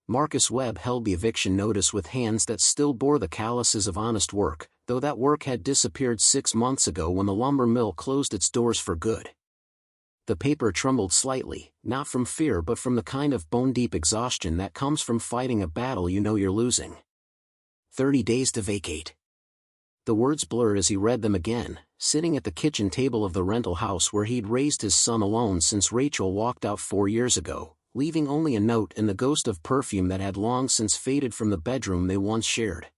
Marcus Webb held the eviction notice with hands that still bore the calluses of honest work, though that work had disappeared 6 months ago when the lumber mill closed its doors for good. The paper trembled slightly, not from fear but from the kind of bone-deep exhaustion that comes from fighting a battle you know you're losing. 30 days to vacate. The words blurred as he read them again, sitting at the kitchen table of the rental house where he'd raised his son alone since Rachel walked out 4 years ago, leaving only a note and the ghost of perfume that had long since faded from the bedroom they once shared.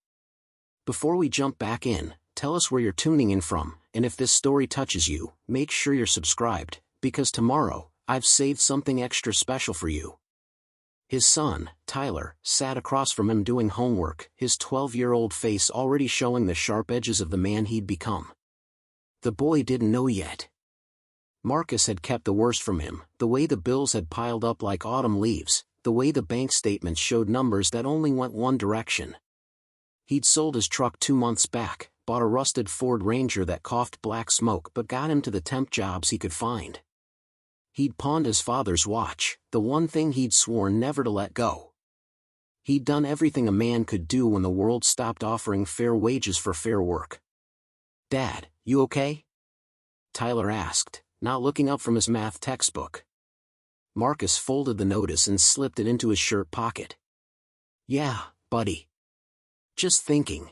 Before we jump back in, tell us where you're tuning in from, and if this story touches you, make sure you're subscribed, because tomorrow, I've saved something extra special for you. His son, Tyler, sat across from him doing homework, his 12-year-old face already showing the sharp edges of the man he'd become. The boy didn't know yet. Marcus had kept the worst from him, the way the bills had piled up like autumn leaves, the way the bank statements showed numbers that only went one direction. He'd sold his truck 2 months back, bought a rusted Ford Ranger that coughed black smoke but got him to the temp jobs he could find. He'd pawned his father's watch, the one thing he'd sworn never to let go. He'd done everything a man could do when the world stopped offering fair wages for fair work. "Dad, you okay?" Tyler asked, not looking up from his math textbook. Marcus folded the notice and slipped it into his shirt pocket. "Yeah, buddy. Just thinking."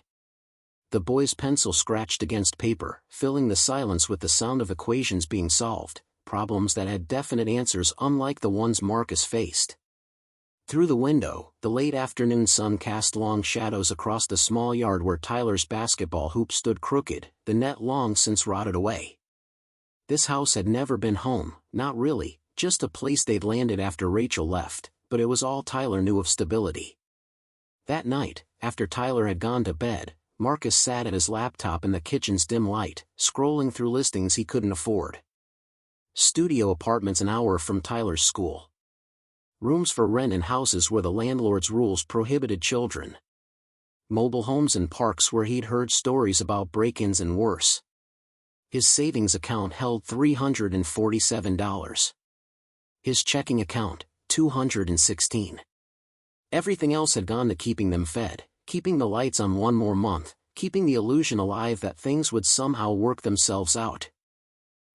The boy's pencil scratched against paper, filling the silence with the sound of equations being solved, problems that had definite answers unlike the ones Marcus faced. Through the window, the late afternoon sun cast long shadows across the small yard where Tyler's basketball hoop stood crooked, the net long since rotted away. This house had never been home, not really, just a place they'd landed after Rachel left, but it was all Tyler knew of stability. That night, after Tyler had gone to bed, Marcus sat at his laptop in the kitchen's dim light, scrolling through listings he couldn't afford. Studio apartments an hour from Tyler's school. Rooms for rent in houses where the landlord's rules prohibited children. Mobile homes and parks where he'd heard stories about break-ins and worse. His savings account held $347. His checking account, $216. Everything else had gone to keeping them fed, keeping the lights on one more month, keeping the illusion alive that things would somehow work themselves out.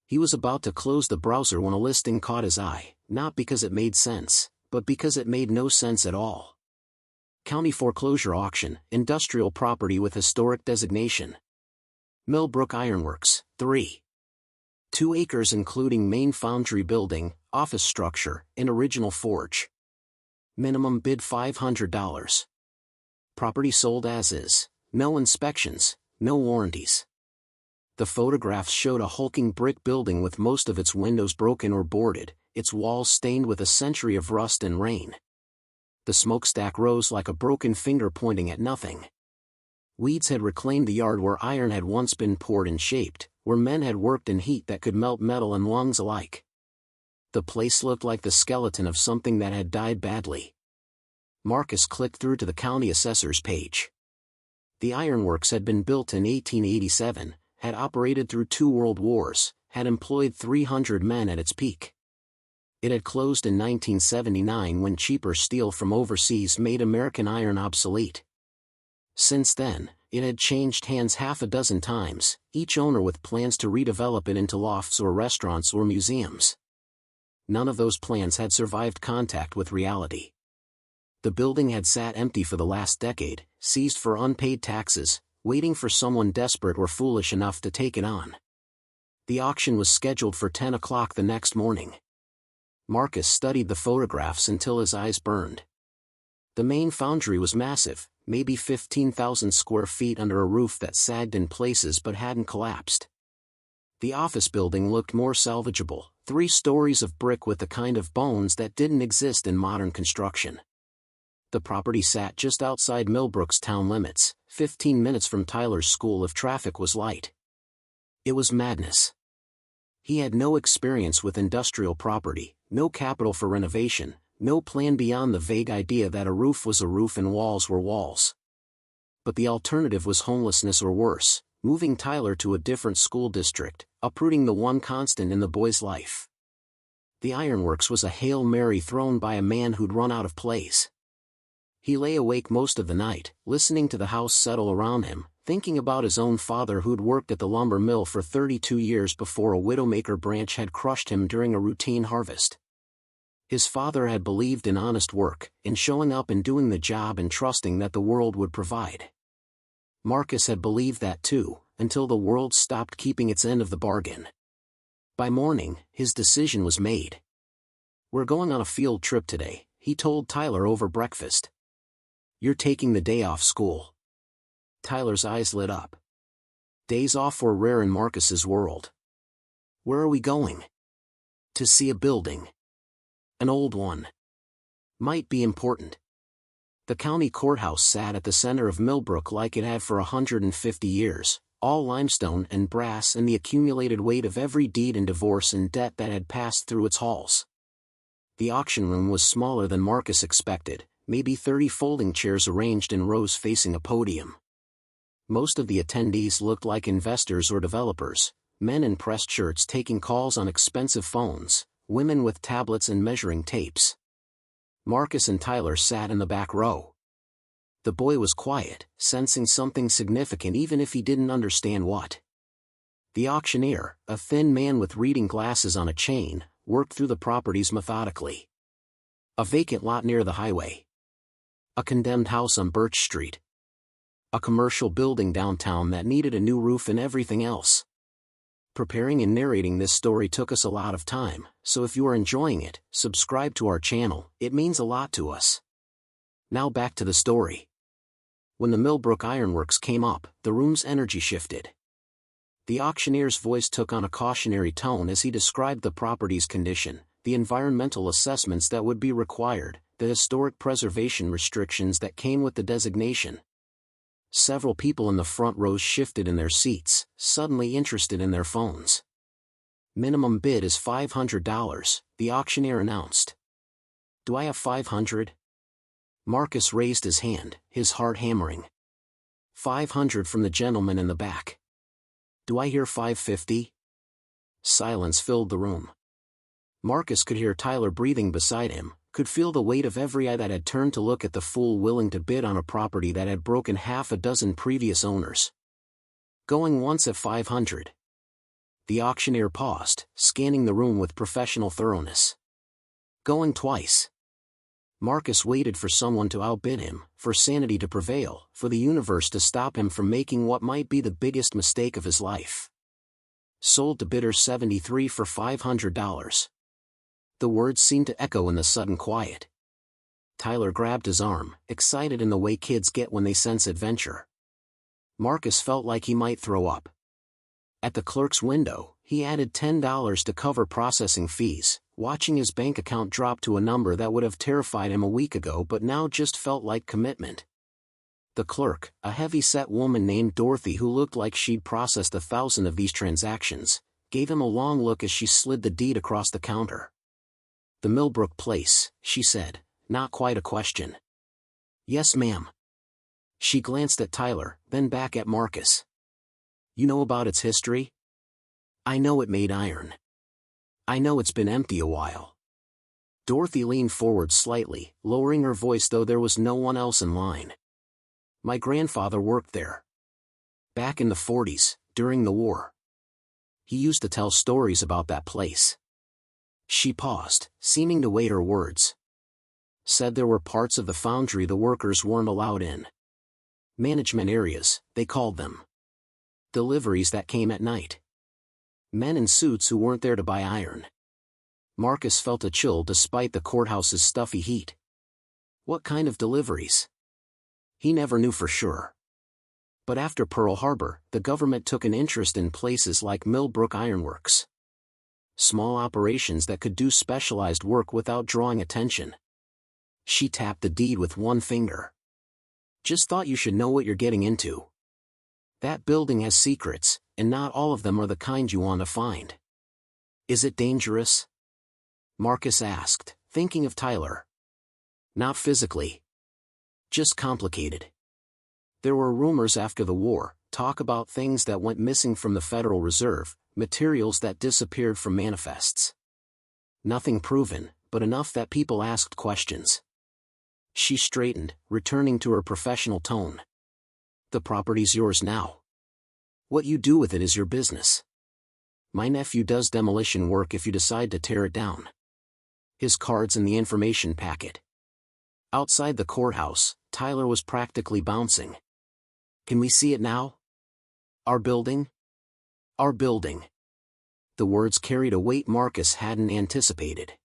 He was about to close the browser when a listing caught his eye, not because it made sense, but because it made no sense at all. County foreclosure auction, industrial property with historic designation. Millbrook Ironworks, 3. 2 acres including main foundry building, office structure, and original forge. Minimum bid $500. Property sold as is, no inspections, no warranties. The photographs showed a hulking brick building with most of its windows broken or boarded, its walls stained with a century of rust and rain. The smokestack rose like a broken finger pointing at nothing. Weeds had reclaimed the yard where iron had once been poured and shaped, where men had worked in heat that could melt metal and lungs alike. The place looked like the skeleton of something that had died badly. Marcus clicked through to the county assessor's page. The Ironworks had been built in 1887, had operated through 2 world wars, had employed 300 men at its peak. It had closed in 1979 when cheaper steel from overseas made American iron obsolete. Since then, it had changed hands half a dozen times, each owner with plans to redevelop it into lofts or restaurants or museums. None of those plans had survived contact with reality. The building had sat empty for the last decade, seized for unpaid taxes, waiting for someone desperate or foolish enough to take it on. The auction was scheduled for 10 o'clock the next morning. Marcus studied the photographs until his eyes burned. The main foundry was massive, maybe 15,000 square feet under a roof that sagged in places but hadn't collapsed. The office building looked more salvageable, 3 stories of brick with the kind of bones that didn't exist in modern construction. The property sat just outside Millbrook's town limits, 15 minutes from Tyler's school if traffic was light. It was madness. He had no experience with industrial property, no capital for renovation, no plan beyond the vague idea that a roof was a roof and walls were walls. But the alternative was homelessness or worse, moving Tyler to a different school district, uprooting the one constant in the boy's life. The Ironworks was a Hail Mary thrown by a man who'd run out of plays. He lay awake most of the night, listening to the house settle around him, thinking about his own father who'd worked at the lumber mill for 32 years before a widowmaker branch had crushed him during a routine harvest. His father had believed in honest work, in showing up and doing the job and trusting that the world would provide. Marcus had believed that too, until the world stopped keeping its end of the bargain. By morning, his decision was made. "We're going on a field trip today," he told Tyler over breakfast. "You're taking the day off school." Tyler's eyes lit up. Days off were rare in Marcus's world. "Where are we going?" "To see a building. An old one. Might be important." The county courthouse sat at the center of Millbrook like it had for 150 years, all limestone and brass and the accumulated weight of every deed and divorce and debt that had passed through its halls. The auction room was smaller than Marcus expected, maybe 30 folding chairs arranged in rows facing a podium. Most of the attendees looked like investors or developers, men in pressed shirts taking calls on expensive phones, women with tablets and measuring tapes. Marcus and Tyler sat in the back row. The boy was quiet, sensing something significant even if he didn't understand what. The auctioneer, a thin man with reading glasses on a chain, worked through the properties methodically. A vacant lot near the highway. A condemned house on Birch Street. A commercial building downtown that needed a new roof and everything else. Preparing and narrating this story took us a lot of time, so if you are enjoying it, subscribe to our channel, it means a lot to us. Now back to the story. When the Millbrook Ironworks came up, the room's energy shifted. The auctioneer's voice took on a cautionary tone as he described the property's condition, the environmental assessments that would be required, the historic preservation restrictions that came with the designation. Several people in the front rows shifted in their seats, suddenly interested in their phones. "Minimum bid is $500, the auctioneer announced. "Do I have 500? Marcus raised his hand, his heart hammering. 500 from the gentleman in the back. "Do I hear 550? Silence filled the room. Marcus could hear Tyler breathing beside him, could feel the weight of every eye that had turned to look at the fool willing to bid on a property that had broken half a dozen previous owners. "Going once at 500. The auctioneer paused, scanning the room with professional thoroughness. "Going twice." Marcus waited for someone to outbid him, for sanity to prevail, for the universe to stop him from making what might be the biggest mistake of his life. "Sold to bidder 73 for $500. The words seemed to echo in the sudden quiet. Tyler grabbed his arm, excited in the way kids get when they sense adventure. Marcus felt like he might throw up. At the clerk's window, he added $10 to cover processing fees, watching his bank account drop to a number that would have terrified him a week ago but now just felt like commitment. The clerk, a heavy-set woman named Dorothy who looked like she'd processed 1,000 of these transactions, gave him a long look as she slid the deed across the counter. "The Millbrook place," she said, not quite a question. "Yes, ma'am." She glanced at Tyler, then back at Marcus. "You know about its history?" "I know it made iron. I know it's been empty a while." Dorothy leaned forward slightly, lowering her voice though there was no one else in line. "My grandfather worked there. Back in the 40s, during the war. He used to tell stories about that place." She paused, seeming to weigh her words. "Said there were parts of the foundry the workers weren't allowed in. Management areas, they called them. Deliveries that came at night. Men in suits who weren't there to buy iron." Marcus felt a chill despite the courthouse's stuffy heat. What kind of deliveries? He never knew for sure. But after Pearl Harbor, the government took an interest in places like Millbrook Ironworks. Small operations that could do specialized work without drawing attention. She tapped the deed with one finger. "Just thought you should know what you're getting into. That building has secrets, and not all of them are the kind you want to find." "Is it dangerous?" Marcus asked, thinking of Tyler. "Not physically. Just complicated. There were rumors after the war, talk about things that went missing from the Federal Reserve, materials that disappeared from manifests. Nothing proven, but enough that people asked questions." She straightened, returning to her professional tone. The property's yours now. What you do with it is your business. My nephew does demolition work if you decide to tear it down. His card's in the information packet. Outside the courthouse, Tyler was practically bouncing. Can we see it now? Our building? Our building. The words carried a weight Marcus hadn't anticipated.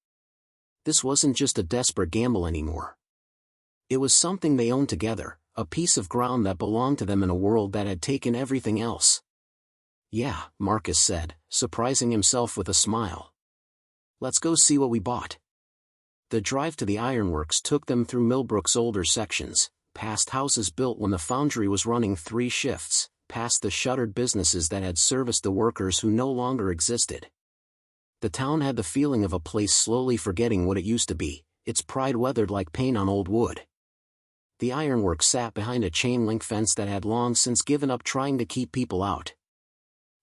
This wasn't just a desperate gamble anymore. It was something they owned together, a piece of ground that belonged to them in a world that had taken everything else. Yeah, Marcus said, surprising himself with a smile. Let's go see what we bought. The drive to the Ironworks took them through Millbrook's older sections, past houses built when the foundry was running 3 shifts, past the shuttered businesses that had serviced the workers who no longer existed. The town had the feeling of a place slowly forgetting what it used to be, its pride weathered like paint on old wood. The Ironworks sat behind a chain-link fence that had long since given up trying to keep people out.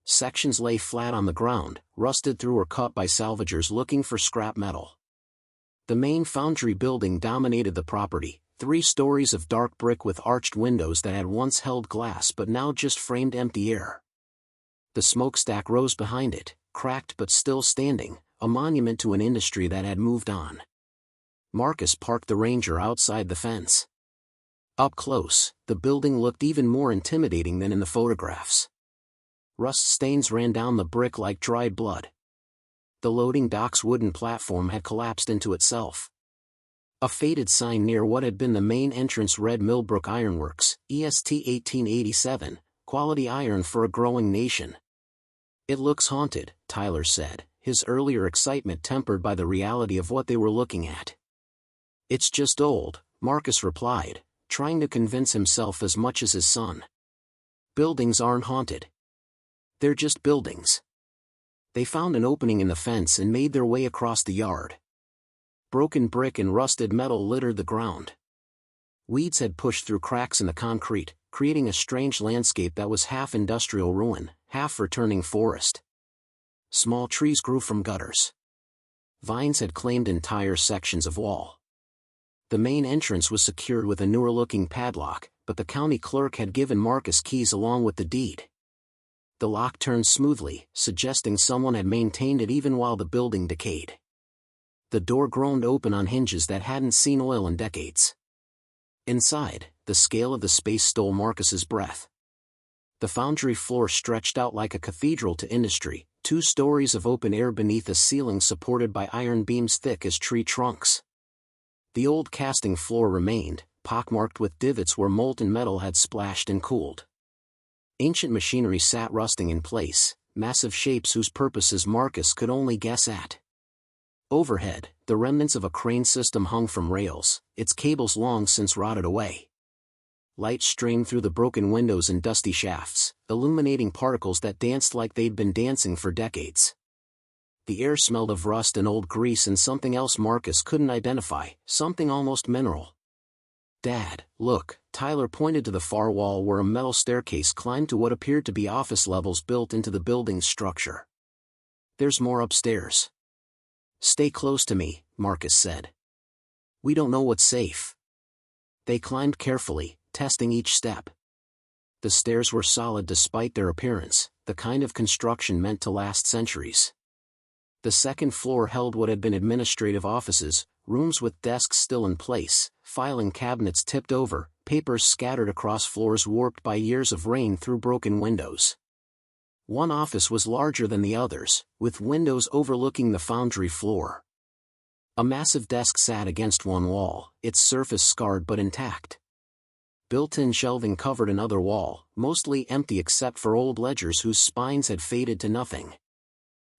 Sections lay flat on the ground, rusted through or cut by salvagers looking for scrap metal. The main foundry building dominated the property, 3 stories of dark brick with arched windows that had once held glass but now just framed empty air. The smokestack rose behind it, cracked but still standing, a monument to an industry that had moved on. Marcus parked the Ranger outside the fence. Up close, the building looked even more intimidating than in the photographs. Rust stains ran down the brick like dried blood. The loading dock's wooden platform had collapsed into itself. A faded sign near what had been the main entrance read Millbrook Ironworks, EST 1887, quality iron for a growing nation. It looks haunted, Tyler said, his earlier excitement tempered by the reality of what they were looking at. It's just old, Marcus replied, trying to convince himself as much as his son. Buildings aren't haunted. They're just buildings. They found an opening in the fence and made their way across the yard. Broken brick and rusted metal littered the ground. Weeds had pushed through cracks in the concrete, creating a strange landscape that was half industrial ruin, half returning forest. Small trees grew from gutters. Vines had claimed entire sections of wall. The main entrance was secured with a newer-looking padlock, but the county clerk had given Marcus keys along with the deed. The lock turned smoothly, suggesting someone had maintained it even while the building decayed. The door groaned open on hinges that hadn't seen oil in decades. Inside, the scale of the space stole Marcus's breath. The foundry floor stretched out like a cathedral to industry, 2 stories of open air beneath a ceiling supported by iron beams thick as tree trunks. The old casting floor remained, pockmarked with divots where molten metal had splashed and cooled. Ancient machinery sat rusting in place, massive shapes whose purposes Marcus could only guess at. Overhead, the remnants of a crane system hung from rails, its cables long since rotted away. Light streamed through the broken windows and dusty shafts, illuminating particles that danced like they'd been dancing for decades. The air smelled of rust and old grease and something else Marcus couldn't identify, something almost mineral. Dad, look, Tyler pointed to the far wall where a metal staircase climbed to what appeared to be office levels built into the building's structure. There's more upstairs. Stay close to me, Marcus said. We don't know what's safe. They climbed carefully, testing each step. The stairs were solid despite their appearance, the kind of construction meant to last centuries. The second floor held what had been administrative offices, rooms with desks still in place, filing cabinets tipped over, papers scattered across floors warped by years of rain through broken windows. One office was larger than the others, with windows overlooking the foundry floor. A massive desk sat against one wall, its surface scarred but intact. Built-in shelving covered another wall, mostly empty except for old ledgers whose spines had faded to nothing.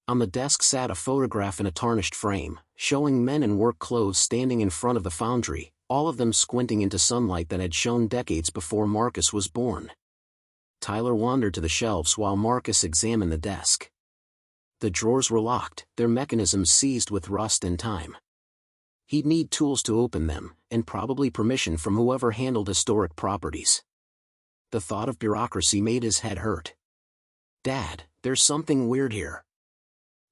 On the desk sat a photograph in a tarnished frame, showing men in work clothes standing in front of the foundry, all of them squinting into sunlight that had shone decades before Marcus was born. Tyler wandered to the shelves while Marcus examined the desk. The drawers were locked, their mechanisms seized with rust and time. He'd need tools to open them, and probably permission from whoever handled historic properties. The thought of bureaucracy made his head hurt. Dad, there's something weird here.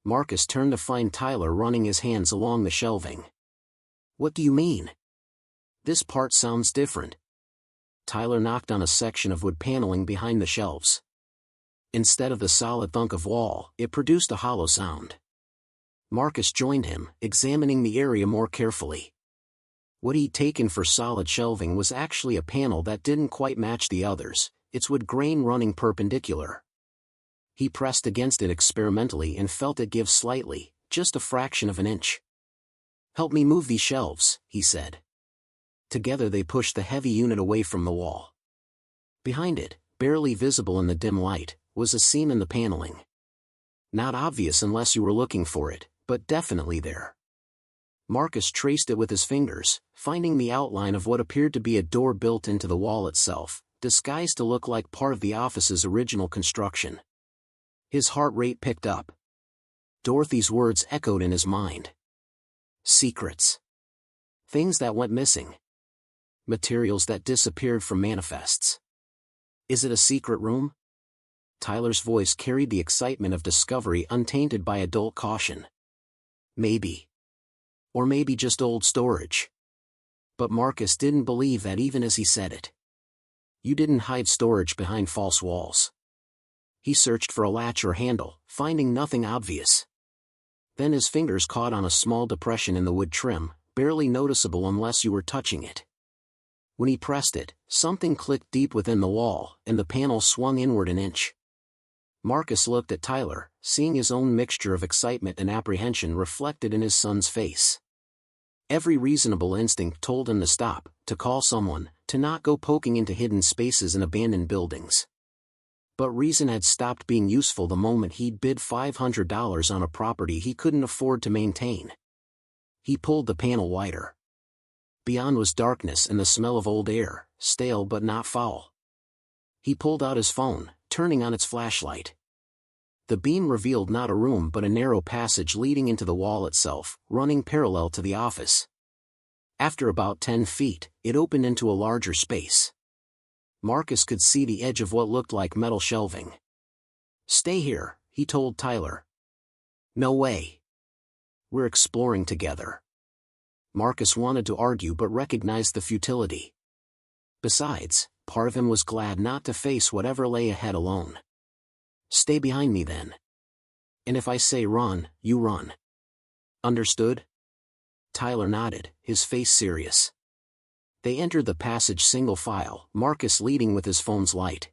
Marcus turned to find Tyler running his hands along the shelving. What do you mean? This part sounds different. Tyler knocked on a section of wood paneling behind the shelves. Instead of the solid thunk of wall, it produced a hollow sound. Marcus joined him, examining the area more carefully. What he'd taken for solid shelving was actually a panel that didn't quite match the others, its wood grain running perpendicular. He pressed against it experimentally and felt it give slightly, just a fraction of an inch. "Help me move these shelves," he said. Together they pushed the heavy unit away from the wall. Behind it, barely visible in the dim light, was a seam in the paneling. Not obvious unless you were looking for it, but definitely there. Marcus traced it with his fingers, finding the outline of what appeared to be a door built into the wall itself, disguised to look like part of the office's original construction. His heart rate picked up. Dorothy's words echoed in his mind. Secrets. Things that went missing. Materials that disappeared from manifests. Is it a secret room? Tyler's voice carried the excitement of discovery untainted by adult caution. Maybe. Or maybe just old storage. But Marcus didn't believe that even as he said it. You didn't hide storage behind false walls. He searched for a latch or handle, finding nothing obvious. Then his fingers caught on a small depression in the wood trim, barely noticeable unless you were touching it. When he pressed it, something clicked deep within the wall, and the panel swung inward an inch. Marcus looked at Tyler, seeing his own mixture of excitement and apprehension reflected in his son's face. Every reasonable instinct told him to stop, to call someone, to not go poking into hidden spaces in abandoned buildings. But reason had stopped being useful the moment he'd bid $500 on a property he couldn't afford to maintain. He pulled the panel wider. Beyond was darkness and the smell of old air, stale but not foul. He pulled out his phone, turning on its flashlight. The beam revealed not a room but a narrow passage leading into the wall itself, running parallel to the office. After about 10 feet, it opened into a larger space. Marcus could see the edge of what looked like metal shelving. "Stay here," he told Tyler. "No way. We're exploring together." Marcus wanted to argue but recognized the futility. Besides, part of him was glad not to face whatever lay ahead alone. "Stay behind me then. And if I say run, you run. Understood?" Tyler nodded, his face serious. They entered the passage single file, Marcus leading with his phone's light.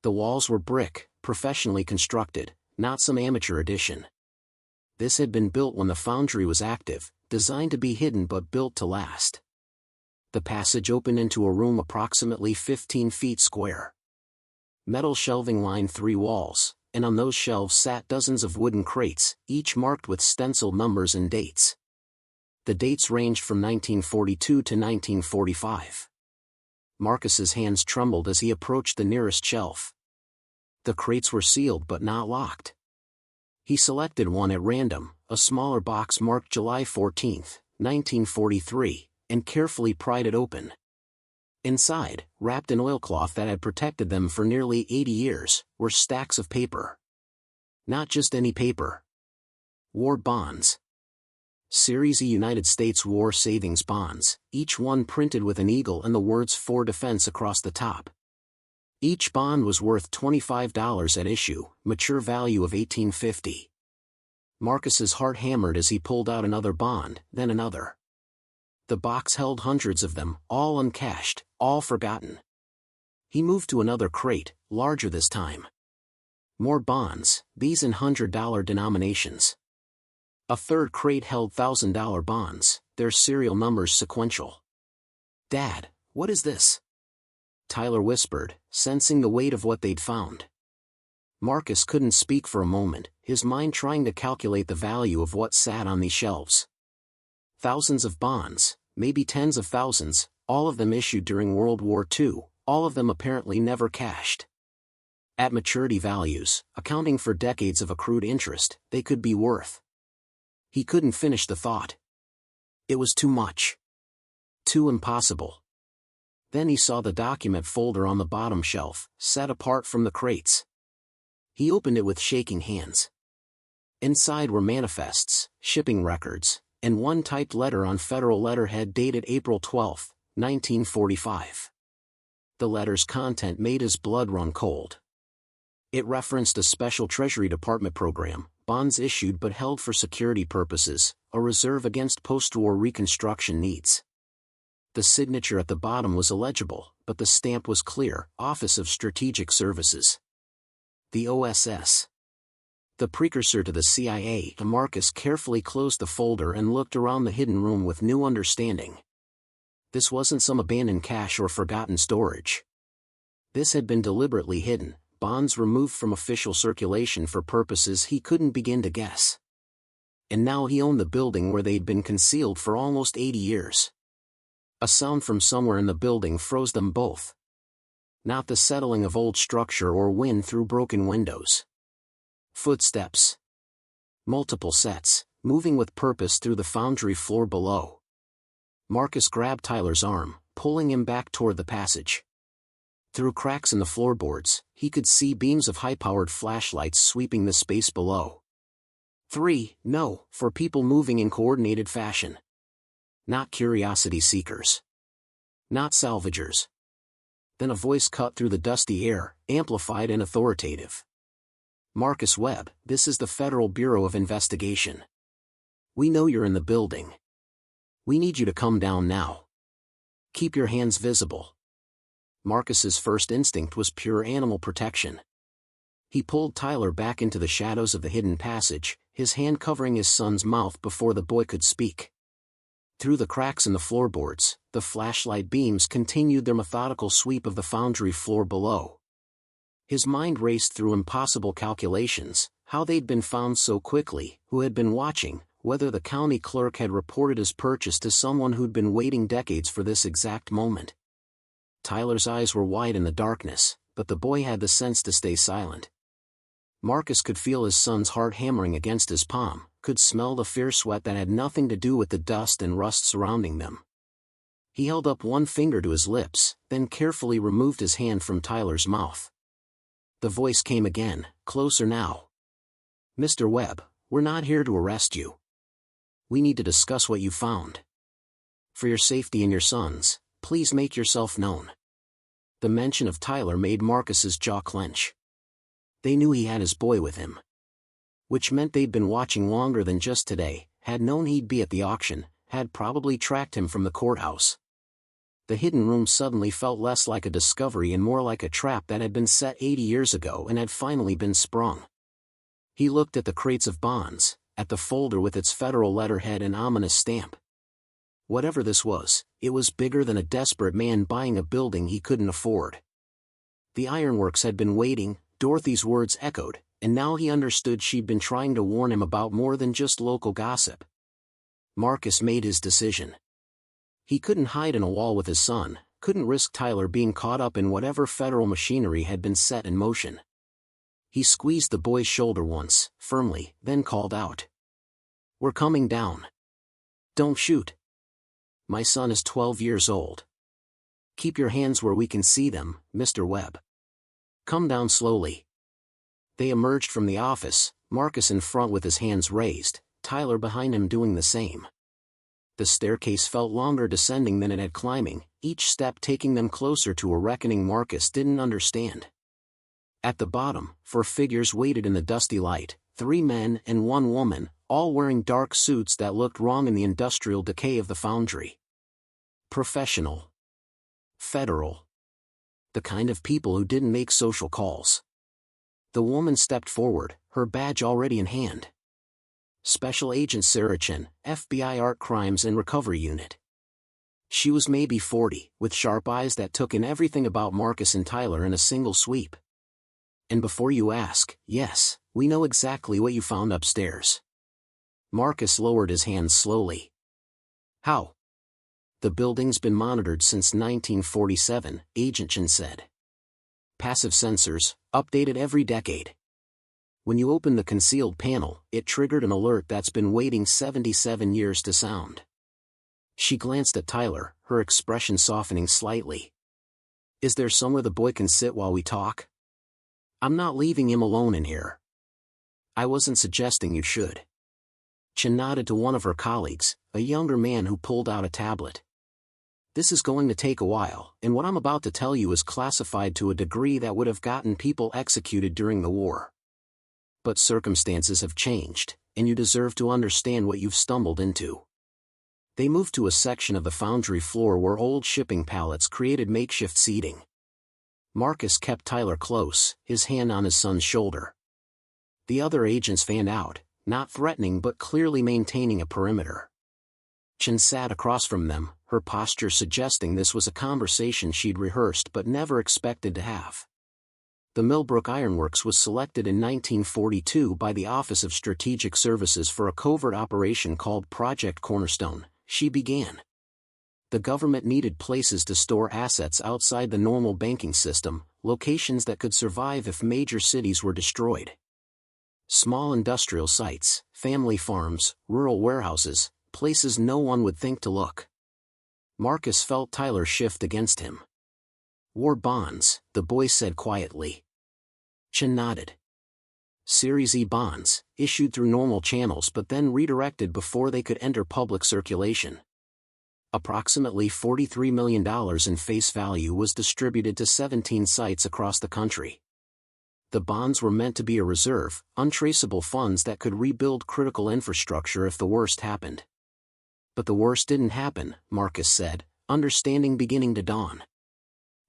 The walls were brick, professionally constructed, not some amateur addition. This had been built when the foundry was active, designed to be hidden but built to last. The passage opened into a room approximately 15 feet square. Metal shelving lined 3 walls, and on those shelves sat dozens of wooden crates, each marked with stenciled numbers and dates. The dates ranged from 1942 to 1945. Marcus's hands trembled as he approached the nearest shelf. The crates were sealed but not locked. He selected one at random, a smaller box marked July 14, 1943, and carefully pried it open. Inside, wrapped in oilcloth that had protected them for nearly 80 years, were stacks of paper. Not just any paper. War bonds. Series E United States War Savings Bonds, each one printed with an eagle and the words "For Defense" across the top. Each bond was worth $25 at issue, mature value of $18.50. Marcus's heart hammered as he pulled out another bond, then another. The box held hundreds of them, all uncashed, all forgotten. He moved to another crate, larger this time. More bonds, these in $100 denominations. A third crate held $1,000 bonds, their serial numbers sequential. "Dad, what is this?" Tyler whispered, sensing the weight of what they'd found. Marcus couldn't speak for a moment, his mind trying to calculate the value of what sat on these shelves. Thousands of bonds, maybe tens of thousands, all of them issued during World War II, all of them apparently never cashed. At maturity values, accounting for decades of accrued interest, they could be worth. He couldn't finish the thought. It was too much. Too impossible. Then he saw the document folder on the bottom shelf, set apart from the crates. He opened it with shaking hands. Inside were manifests, shipping records, and one typed letter on federal letterhead dated April 12, 1945. The letter's content made his blood run cold. It referenced a special Treasury Department program, bonds issued but held for security purposes, a reserve against post-war reconstruction needs. The signature at the bottom was illegible, but the stamp was clear, Office of Strategic Services. The OSS. The precursor to the CIA. Marcus carefully closed the folder and looked around the hidden room with new understanding. This wasn't some abandoned cache or forgotten storage. This had been deliberately hidden, bonds removed from official circulation for purposes he couldn't begin to guess. And now he owned the building where they'd been concealed for almost 80 years. A sound from somewhere in the building froze them both. Not the settling of old structure or wind through broken windows. Footsteps. Multiple sets, moving with purpose through the foundry floor below. Marcus grabbed Tyler's arm, pulling him back toward the passage. Through cracks in the floorboards, he could see beams of high-powered flashlights sweeping the space below. 3. No, for people moving in coordinated fashion. Not curiosity seekers. Not salvagers. Then a voice cut through the dusty air, amplified and authoritative. Marcus Webb, this is the Federal Bureau of Investigation. We know you're in the building. We need you to come down now. Keep your hands visible. Marcus's first instinct was pure animal protection. He pulled Tyler back into the shadows of the hidden passage, his hand covering his son's mouth before the boy could speak. Through the cracks in the floorboards, the flashlight beams continued their methodical sweep of the foundry floor below. His mind raced through impossible calculations, how they'd been found so quickly, who had been watching, whether the county clerk had reported his purchase to someone who'd been waiting decades for this exact moment. Tyler's eyes were wide in the darkness, but the boy had the sense to stay silent. Marcus could feel his son's heart hammering against his palm, could smell the fierce sweat that had nothing to do with the dust and rust surrounding them. He held up one finger to his lips, then carefully removed his hand from Tyler's mouth. The voice came again, closer now. Mr. Webb, we're not here to arrest you. We need to discuss what you found. For your safety and your son's, please make yourself known. The mention of Tyler made Marcus's jaw clench. They knew he had his boy with him. Which meant they'd been watching longer than just today, had known he'd be at the auction, had probably tracked him from the courthouse. The hidden room suddenly felt less like a discovery and more like a trap that had been set 80 years ago and had finally been sprung. He looked at the crates of bonds, at the folder with its federal letterhead and ominous stamp. Whatever this was, it was bigger than a desperate man buying a building he couldn't afford. The Ironworks had been waiting, Dorothy's words echoed, and now he understood she'd been trying to warn him about more than just local gossip. Marcus made his decision. He couldn't hide in a wall with his son, couldn't risk Tyler being caught up in whatever federal machinery had been set in motion. He squeezed the boy's shoulder once, firmly, then called out. We're coming down. Don't shoot. My son is 12 years old. Keep your hands where we can see them, Mr. Webb. Come down slowly. They emerged from the office, Marcus in front with his hands raised, Tyler behind him doing the same. The staircase felt longer descending than it had climbing, each step taking them closer to a reckoning Marcus didn't understand. At the bottom, 4 figures waited in the dusty light, 3 men and 1 woman, all wearing dark suits that looked wrong in the industrial decay of the foundry. Professional. Federal. The kind of people who didn't make social calls. The woman stepped forward, her badge already in hand. Special Agent Sarah Chen, FBI Art Crimes and Recovery Unit. She was maybe 40, with sharp eyes that took in everything about Marcus and Tyler in a single sweep. And before you ask, yes, we know exactly what you found upstairs. Marcus lowered his hands slowly. How? The building's been monitored since 1947, Agent Chen said. Passive sensors, updated every decade. When you opened the concealed panel, it triggered an alert that's been waiting 77 years to sound. She glanced at Tyler, her expression softening slightly. Is there somewhere the boy can sit while we talk? I'm not leaving him alone in here. I wasn't suggesting you should. Chen nodded to one of her colleagues, a younger man who pulled out a tablet. This is going to take a while, and what I'm about to tell you is classified to a degree that would have gotten people executed during the war. But circumstances have changed, and you deserve to understand what you've stumbled into. They moved to a section of the foundry floor where old shipping pallets created makeshift seating. Marcus kept Tyler close, his hand on his son's shoulder. The other agents fanned out, not threatening but clearly maintaining a perimeter. Chen sat across from them, her posture suggesting this was a conversation she'd rehearsed but never expected to have. The Millbrook Ironworks was selected in 1942 by the Office of Strategic Services for a covert operation called Project Cornerstone, she began. The government needed places to store assets outside the normal banking system, locations that could survive if major cities were destroyed. Small industrial sites, family farms, rural warehouses, places no one would think to look. Marcus felt Tyler shift against him. War bonds, the boy said quietly. Chen nodded. Series E bonds, issued through normal channels but then redirected before they could enter public circulation. Approximately $43 million in face value was distributed to 17 sites across the country. The bonds were meant to be a reserve, untraceable funds that could rebuild critical infrastructure if the worst happened. But the worst didn't happen, Marcus said, understanding beginning to dawn.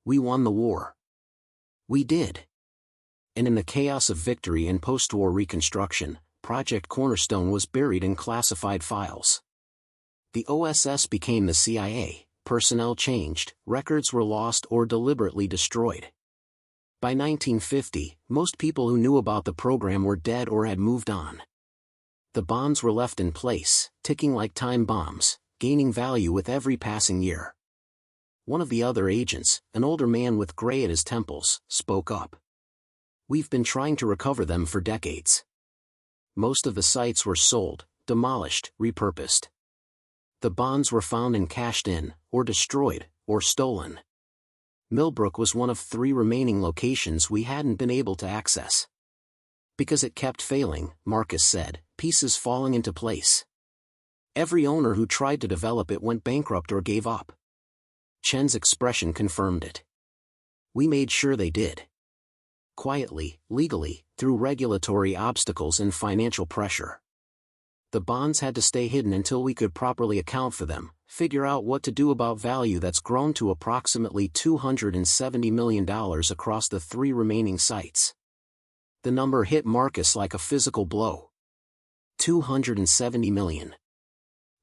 We won the war. We did. And in the chaos of victory and post-war reconstruction, Project Cornerstone was buried in classified files. The OSS became the CIA, personnel changed, records were lost or deliberately destroyed. By 1950, most people who knew about the program were dead or had moved on. The bonds were left in place, ticking like time bombs, gaining value with every passing year. One of the other agents, an older man with gray at his temples, spoke up. We've been trying to recover them for decades. Most of the sites were sold, demolished, repurposed. The bonds were found and cashed in, or destroyed, or stolen. Millbrook was one of 3 remaining locations we hadn't been able to access. Because it kept failing, Marcus said, pieces falling into place. Every owner who tried to develop it went bankrupt or gave up. Chen's expression confirmed it. We made sure they did. Quietly, legally, through regulatory obstacles and financial pressure. The bonds had to stay hidden until we could properly account for them, figure out what to do about value that's grown to approximately $270 million across the 3 remaining sites. The number hit Marcus like a physical blow. $270 million.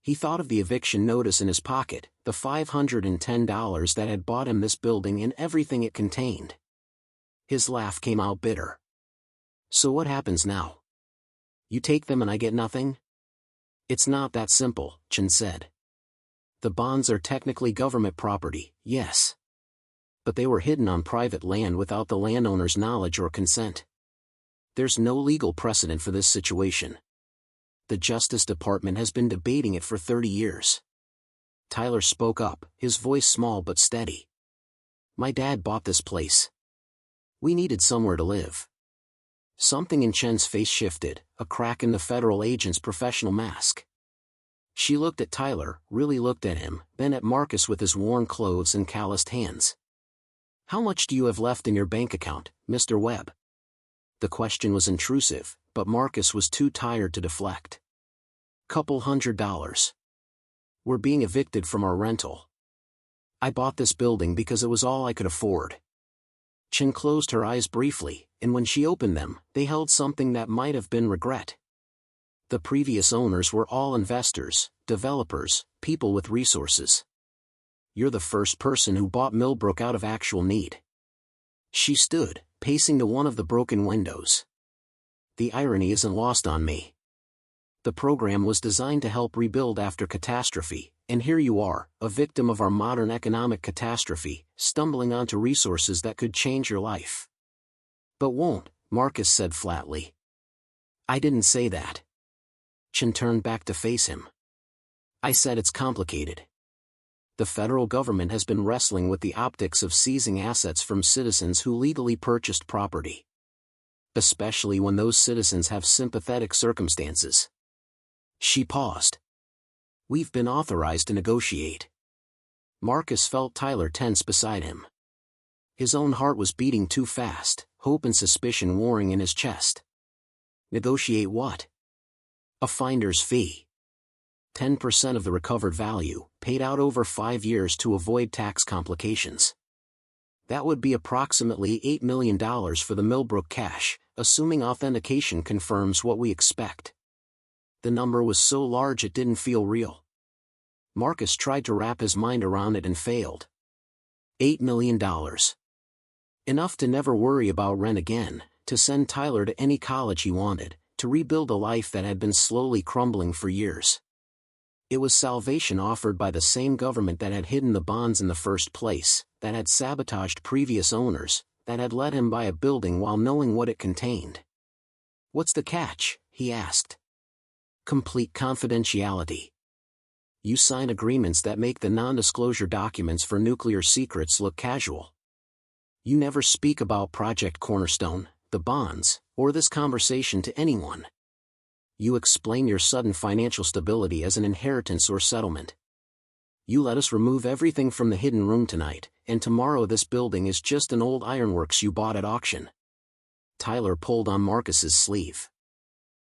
He thought of the eviction notice in his pocket, the $510 that had bought him this building and everything it contained. His laugh came out bitter. So what happens now? You take them and I get nothing? It's not that simple, Chen said. The bonds are technically government property, yes. But they were hidden on private land without the landowner's knowledge or consent. There's no legal precedent for this situation. The Justice Department has been debating it for 30 years. Tyler spoke up, his voice small but steady. My dad bought this place. We needed somewhere to live. Something in Chen's face shifted, a crack in the federal agent's professional mask. She looked at Tyler, really looked at him, then at Marcus with his worn clothes and calloused hands. How much do you have left in your bank account, Mr. Webb? The question was intrusive, but Marcus was too tired to deflect. Couple $100. We're being evicted from our rental. I bought this building because it was all I could afford. Chen closed her eyes briefly, and when she opened them, they held something that might have been regret. The previous owners were all investors, developers, people with resources. You're the first person who bought Millbrook out of actual need. She stood, pacing to one of the broken windows. The irony isn't lost on me. The program was designed to help rebuild after catastrophe, and here you are, a victim of our modern economic catastrophe, stumbling onto resources that could change your life. But won't, Marcus said flatly. I didn't say that. Chen turned back to face him. I said it's complicated. The federal government has been wrestling with the optics of seizing assets from citizens who legally purchased property. Especially when those citizens have sympathetic circumstances. She paused. We've been authorized to negotiate. Marcus felt Tyler tense beside him. His own heart was beating too fast, hope and suspicion warring in his chest. Negotiate what? A finder's fee. 10% of the recovered value, paid out over 5 years to avoid tax complications. That would be approximately $8 million for the Millbrook cash, assuming authentication confirms what we expect. The number was so large it didn't feel real. Marcus tried to wrap his mind around it and failed. $8 million. Enough to never worry about rent again, to send Tyler to any college he wanted, to rebuild a life that had been slowly crumbling for years. It was salvation offered by the same government that had hidden the bonds in the first place, that had sabotaged previous owners, that had let him buy a building while knowing what it contained. What's the catch? He asked. Complete confidentiality. You sign agreements that make the non-disclosure documents for nuclear secrets look casual. You never speak about Project Cornerstone, the bonds, or this conversation to anyone. You explain your sudden financial stability as an inheritance or settlement. You let us remove everything from the hidden room tonight, and tomorrow this building is just an old Ironworks you bought at auction. Tyler pulled on Marcus's sleeve.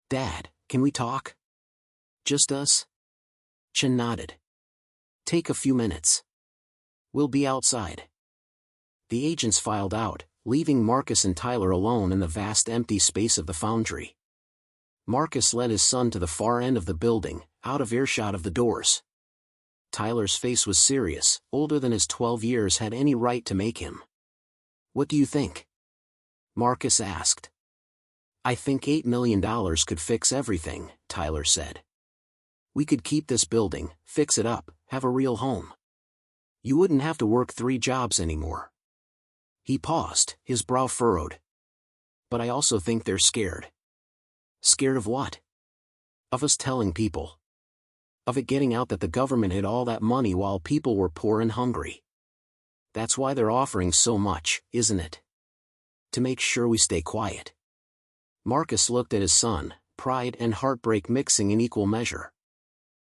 Dad, can we talk? Just us? Chen nodded. Take a few minutes. We'll be outside. The agents filed out, leaving Marcus and Tyler alone in the vast empty space of the foundry. Marcus led his son to the far end of the building, out of earshot of the doors. Tyler's face was serious, older than his 12 years had any right to make him. What do you think? Marcus asked. I think $8 million could fix everything, Tyler said. We could keep this building, fix it up, have a real home. You wouldn't have to work 3 jobs anymore. He paused, his brow furrowed. But I also think they're scared. Scared of what? Of us telling people. Of it getting out that the government hid all that money while people were poor and hungry. That's why they're offering so much, isn't it? To make sure we stay quiet. Marcus looked at his son, pride and heartbreak mixing in equal measure.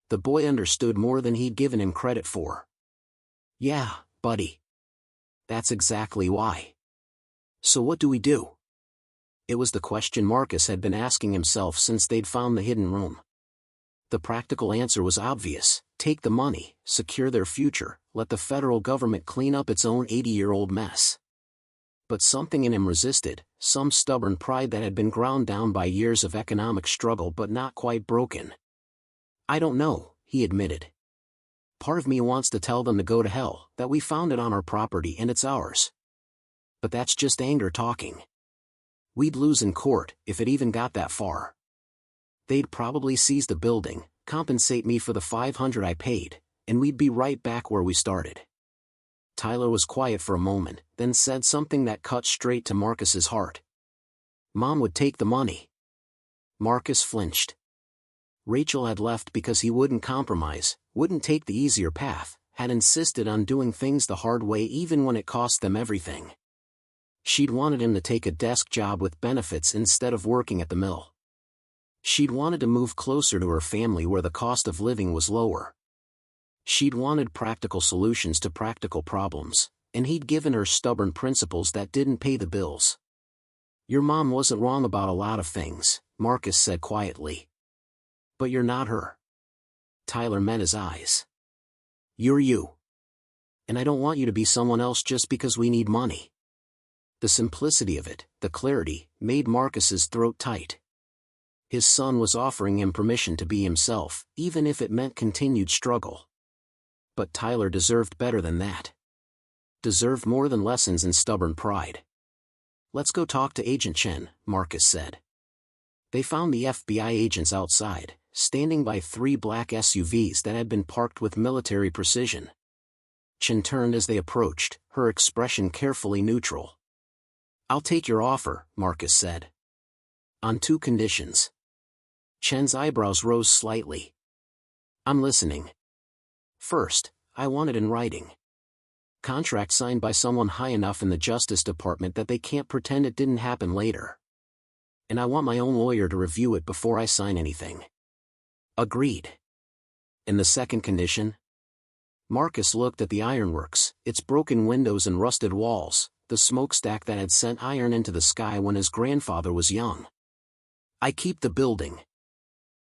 The boy understood more than he'd given him credit for. Yeah, buddy. That's exactly why. So what do we do? It was the question Marcus had been asking himself since they'd found the hidden room. The practical answer was obvious: take the money, secure their future, let the federal government clean up its own 80-year-old mess. But something in him resisted, some stubborn pride that had been ground down by years of economic struggle but not quite broken. I don't know, he admitted. Part of me wants to tell them to go to hell, that we found it on our property and it's ours. But that's just anger talking. We'd lose in court, if it even got that far. They'd probably seize the building, compensate me for the $500 I paid, and we'd be right back where we started. Tyler was quiet for a moment, then said something that cut straight to Marcus's heart. Mom would take the money. Marcus flinched. Rachel had left because he wouldn't compromise, wouldn't take the easier path, had insisted on doing things the hard way even when it cost them everything. She'd wanted him to take a desk job with benefits instead of working at the mill. She'd wanted to move closer to her family where the cost of living was lower. She'd wanted practical solutions to practical problems, and he'd given her stubborn principles that didn't pay the bills. Your mom wasn't wrong about a lot of things, Marcus said quietly. But you're not her. Tyler met his eyes. You're you. And I don't want you to be someone else just because we need money. The simplicity of it, the clarity, made Marcus's throat tight. His son was offering him permission to be himself, even if it meant continued struggle. But Tyler deserved better than that. Deserved more than lessons in stubborn pride. Let's go talk to Agent Chen, Marcus said. They found the FBI agents outside, standing by 3 black SUVs that had been parked with military precision. Chen turned as they approached, her expression carefully neutral. I'll take your offer, Marcus said. On 2 conditions. Chen's eyebrows rose slightly. I'm listening. First, I want it in writing. Contract signed by someone high enough in the Justice Department that they can't pretend it didn't happen later. And I want my own lawyer to review it before I sign anything. Agreed. And the second condition? Marcus looked at the ironworks, its broken windows and rusted walls, the smokestack that had sent iron into the sky when his grandfather was young. I keep the building.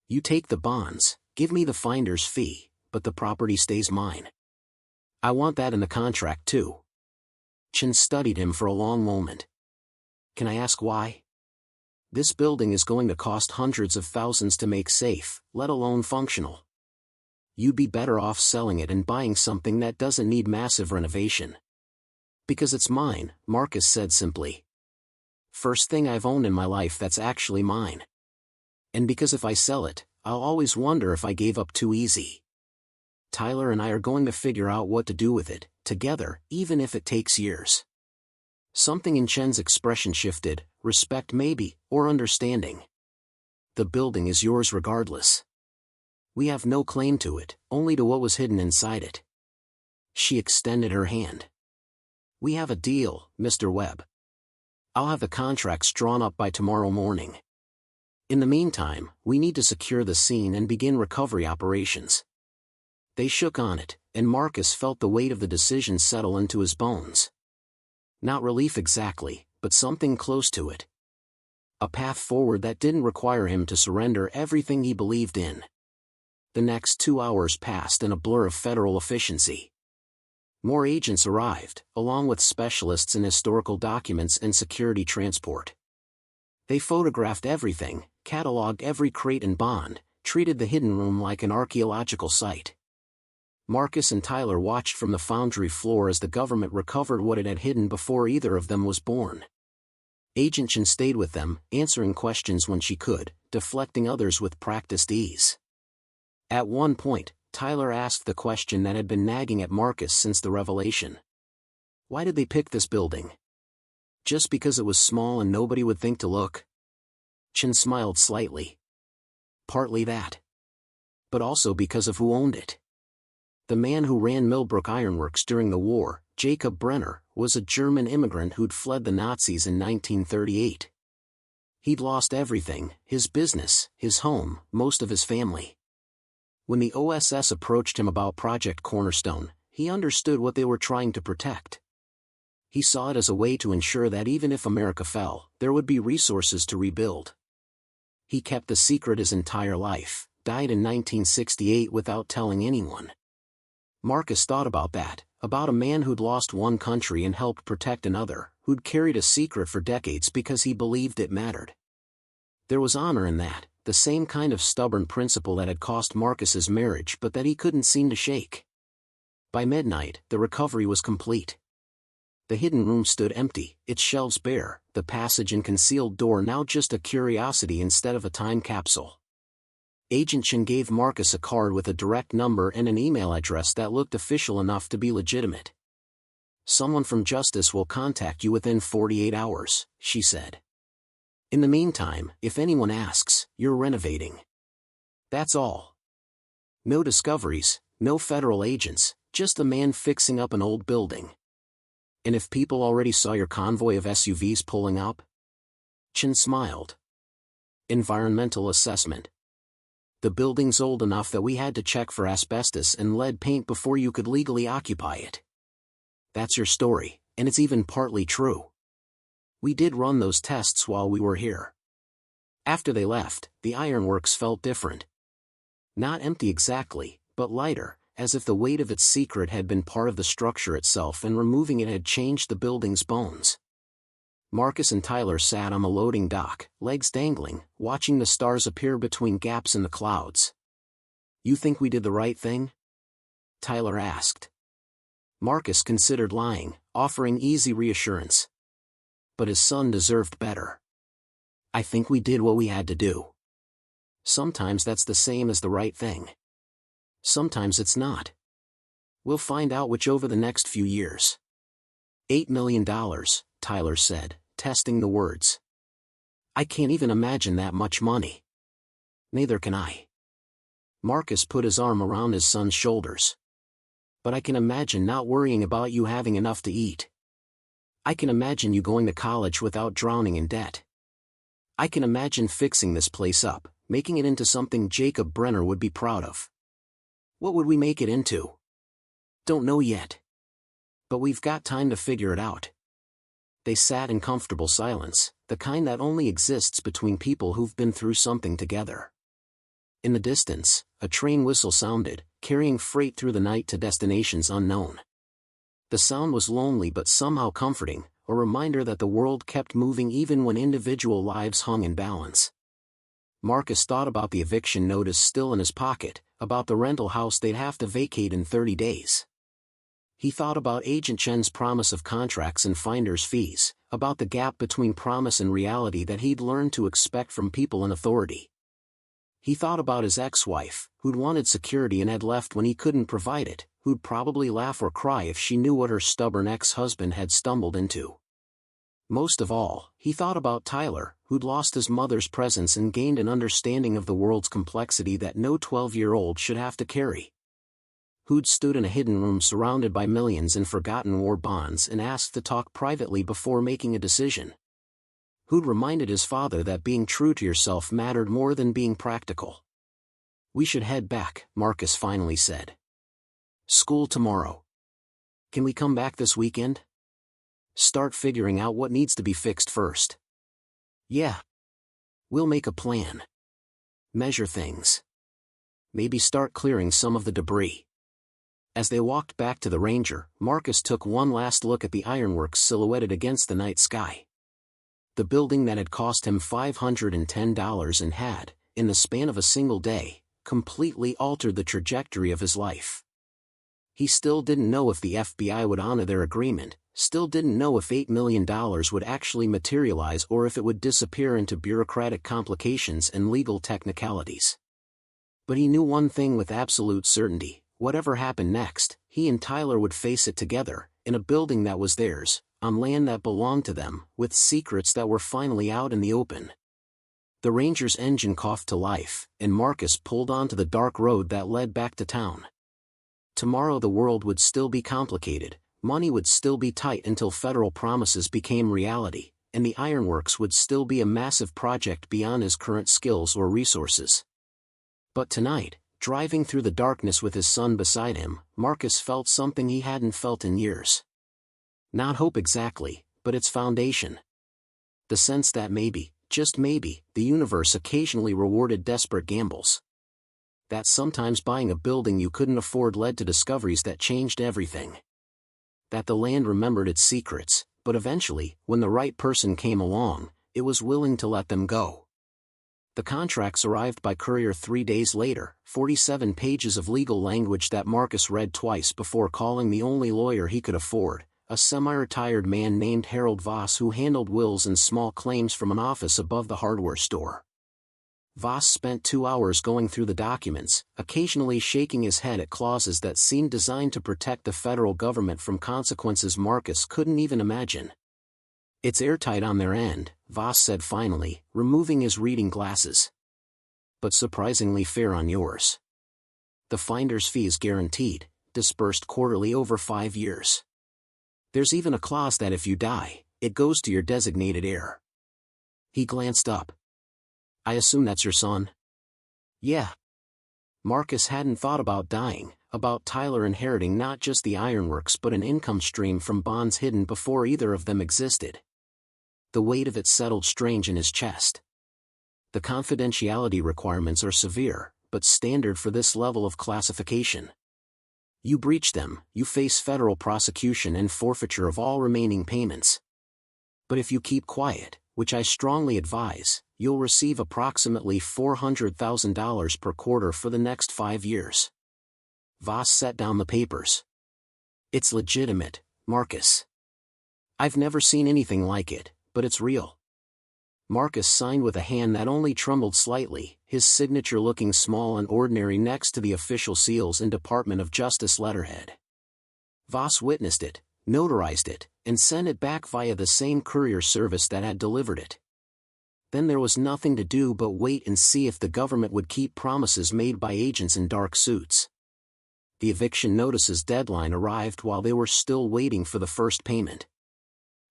You take the bonds, give me the finder's fee, but the property stays mine. I want that in the contract too. Chen studied him for a long moment. Can I ask why? This building is going to cost hundreds of thousands to make safe, let alone functional. You'd be better off selling it and buying something that doesn't need massive renovation. Because it's mine, Marcus said simply. First thing I've owned in my life that's actually mine. And because if I sell it, I'll always wonder if I gave up too easy. Tyler and I are going to figure out what to do with it, together, even if it takes years. Something in Chen's expression shifted, respect maybe, or understanding. The building is yours regardless. We have no claim to it, only to what was hidden inside it. She extended her hand. We have a deal, Mr. Webb. I'll have the contracts drawn up by tomorrow morning. In the meantime, we need to secure the scene and begin recovery operations. They shook on it, and Marcus felt the weight of the decision settle into his bones. Not relief exactly, but something close to it. A path forward that didn't require him to surrender everything he believed in. The next 2 hours passed in a blur of federal efficiency. More agents arrived, along with specialists in historical documents and security transport. They photographed everything, cataloged every crate and bond, treated the hidden room like an archaeological site. Marcus and Tyler watched from the foundry floor as the government recovered what it had hidden before either of them was born. Agent Chen stayed with them, answering questions when she could, deflecting others with practiced ease. At one point, Tyler asked the question that had been nagging at Marcus since the revelation. Why did they pick this building? Just because it was small and nobody would think to look? Chen smiled slightly. Partly that. But also because of who owned it. The man who ran Millbrook Ironworks during the war, Jacob Brenner, was a German immigrant who'd fled the Nazis in 1938. He'd lost everything, his business, his home, most of his family. When the OSS approached him about Project Cornerstone, he understood what they were trying to protect. He saw it as a way to ensure that even if America fell, there would be resources to rebuild. He kept the secret his entire life, died in 1968 without telling anyone. Marcus thought about that, about a man who'd lost one country and helped protect another, who'd carried a secret for decades because he believed it mattered. There was honor in that, the same kind of stubborn principle that had cost Marcus's marriage but that he couldn't seem to shake. By midnight, the recovery was complete. The hidden room stood empty, its shelves bare, the passage and concealed door now just a curiosity instead of a time capsule. Agent Chen gave Marcus a card with a direct number and an email address that looked official enough to be legitimate. Someone from Justice will contact you within 48 hours, she said. In the meantime, if anyone asks, you're renovating. That's all. No discoveries, no federal agents, just a man fixing up an old building. And if people already saw your convoy of SUVs pulling up? Chen smiled. Environmental assessment. The building's old enough that we had to check for asbestos and lead paint before you could legally occupy it. That's your story, and it's even partly true. We did run those tests while we were here. After they left, the ironworks felt different. Not empty exactly, but lighter, as if the weight of its secret had been part of the structure itself and removing it had changed the building's bones. Marcus and Tyler sat on the loading dock, legs dangling, watching the stars appear between gaps in the clouds. You think we did the right thing? Tyler asked. Marcus considered lying, offering easy reassurance. But his son deserved better. I think we did what we had to do. Sometimes that's the same as the right thing. Sometimes it's not. We'll find out which over the next few years. $8 million, Tyler said, testing the words. I can't even imagine that much money. Neither can I. Marcus put his arm around his son's shoulders. But I can imagine not worrying about you having enough to eat. I can imagine you going to college without drowning in debt. I can imagine fixing this place up, making it into something Jacob Brenner would be proud of. What would we make it into? Don't know yet. But we've got time to figure it out. They sat in comfortable silence, the kind that only exists between people who've been through something together. In the distance, a train whistle sounded, carrying freight through the night to destinations unknown. The sound was lonely but somehow comforting, a reminder that the world kept moving even when individual lives hung in balance. Marcus thought about the eviction notice still in his pocket, about the rental house they'd have to vacate in 30 days. He thought about Agent Chen's promise of contracts and finder's fees, about the gap between promise and reality that he'd learned to expect from people in authority. He thought about his ex-wife, who'd wanted security and had left when he couldn't provide it, who'd probably laugh or cry if she knew what her stubborn ex-husband had stumbled into. Most of all, he thought about Tyler, who'd lost his mother's presence and gained an understanding of the world's complexity that no 12-year-old should have to carry. Who'd stood in a hidden room surrounded by millions in forgotten war bonds and asked to talk privately before making a decision. Who'd reminded his father that being true to yourself mattered more than being practical. We should head back, Marcus finally said. School tomorrow. Can we come back this weekend? Start figuring out what needs to be fixed first. Yeah. We'll make a plan. Measure things. Maybe start clearing some of the debris. As they walked back to the Ranger, Marcus took one last look at the Ironworks silhouetted against the night sky. The building that had cost him $510 and had, in the span of a single day, completely altered the trajectory of his life. He still didn't know if the FBI would honor their agreement, still didn't know if $8 million would actually materialize or if it would disappear into bureaucratic complications and legal technicalities. But he knew one thing with absolute certainty: whatever happened next, he and Tyler would face it together, in a building that was theirs, on land that belonged to them, with secrets that were finally out in the open. The Ranger's engine coughed to life, and Marcus pulled onto the dark road that led back to town. Tomorrow the world would still be complicated, money would still be tight until federal promises became reality, and the Ironworks would still be a massive project beyond his current skills or resources. But tonight, driving through the darkness with his son beside him, Marcus felt something he hadn't felt in years. Not hope exactly, but its foundation. The sense that maybe, just maybe, the universe occasionally rewarded desperate gambles. That sometimes buying a building you couldn't afford led to discoveries that changed everything. That the land remembered its secrets, but eventually, when the right person came along, it was willing to let them go. The contracts arrived by courier 3 days later, 47 pages of legal language that Marcus read twice before calling the only lawyer he could afford, a semi-retired man named Harold Voss who handled wills and small claims from an office above the hardware store. Voss spent 2 hours going through the documents, occasionally shaking his head at clauses that seemed designed to protect the federal government from consequences Marcus couldn't even imagine. It's airtight on their end, Voss said finally, removing his reading glasses. But surprisingly fair on yours. The finder's fee is guaranteed, dispersed quarterly over 5 years. There's even a clause that if you die, it goes to your designated heir. He glanced up. I assume that's your son? Yeah. Marcus hadn't thought about dying, about Tyler inheriting not just the Ironworks but an income stream from bonds hidden before either of them existed. The weight of it settled strange in his chest. The confidentiality requirements are severe, but standard for this level of classification. You breach them, you face federal prosecution and forfeiture of all remaining payments. But if you keep quiet, which I strongly advise, you'll receive approximately $400,000 per quarter for the next 5 years. Voss set down the papers. It's legitimate, Marcus. I've never seen anything like it, but it's real. Marcus signed with a hand that only trembled slightly, his signature looking small and ordinary next to the official seals and Department of Justice letterhead. Voss witnessed it, notarized it, and sent it back via the same courier service that had delivered it. Then there was nothing to do but wait and see if the government would keep promises made by agents in dark suits. The eviction notice's deadline arrived while they were still waiting for the first payment.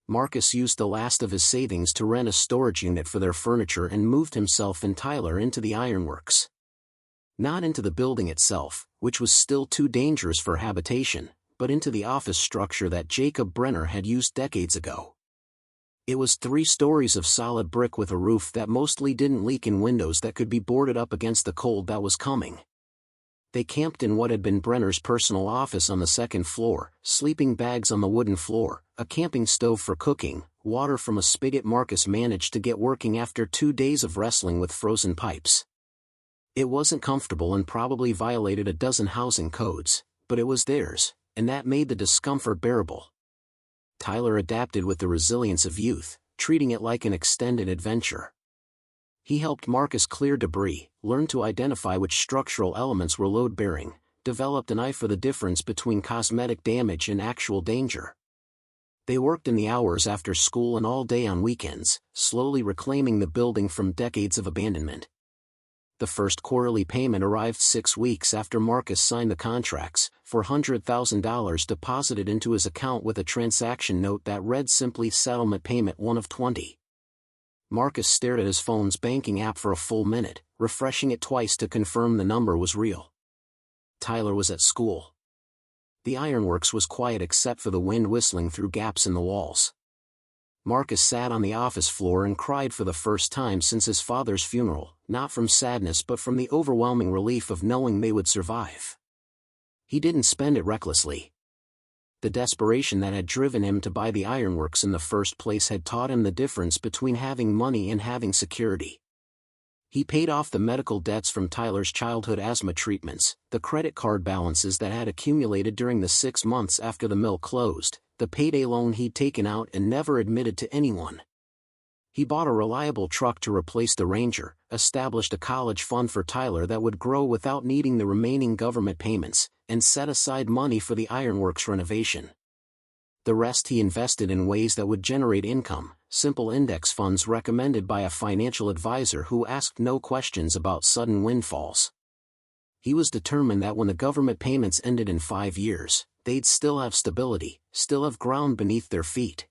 Marcus used the last of his savings to rent a storage unit for their furniture and moved himself and Tyler into the Ironworks. Not into the building itself, which was still too dangerous for habitation, but into the office structure that Jacob Brenner had used decades ago. It was 3 stories of solid brick with a roof that mostly didn't leak and windows that could be boarded up against the cold that was coming. They camped in what had been Brenner's personal office on the 2nd floor, sleeping bags on the wooden floor, a camping stove for cooking, water from a spigot Marcus managed to get working after 2 days of wrestling with frozen pipes. It wasn't comfortable and probably violated a dozen housing codes, but it was theirs, and that made the discomfort bearable. Tyler adapted with the resilience of youth, treating it like an extended adventure. He helped Marcus clear debris, learned to identify which structural elements were load-bearing, developed an eye for the difference between cosmetic damage and actual danger. They worked in the hours after school and all day on weekends, slowly reclaiming the building from decades of abandonment. The first quarterly payment arrived 6 weeks after Marcus signed the contracts, $400,000 deposited into his account with a transaction note that read simply settlement payment 1 of 20. Marcus stared at his phone's banking app for a full minute, refreshing it twice to confirm the number was real. Tyler was at school. The Ironworks was quiet except for the wind whistling through gaps in the walls. Marcus sat on the office floor and cried for the first time since his father's funeral, not from sadness but from the overwhelming relief of knowing they would survive. He didn't spend it recklessly. The desperation that had driven him to buy the Ironworks in the first place had taught him the difference between having money and having security. He paid off the medical debts from Tyler's childhood asthma treatments, the credit card balances that had accumulated during the 6 months after the mill closed, the payday loan he'd taken out and never admitted to anyone. He bought a reliable truck to replace the Ranger, established a college fund for Tyler that would grow without needing the remaining government payments, and set aside money for the Ironworks renovation. The rest he invested in ways that would generate income, simple index funds recommended by a financial advisor who asked no questions about sudden windfalls. He was determined that when the government payments ended in 5 years, they'd still have stability, still have ground beneath their feet.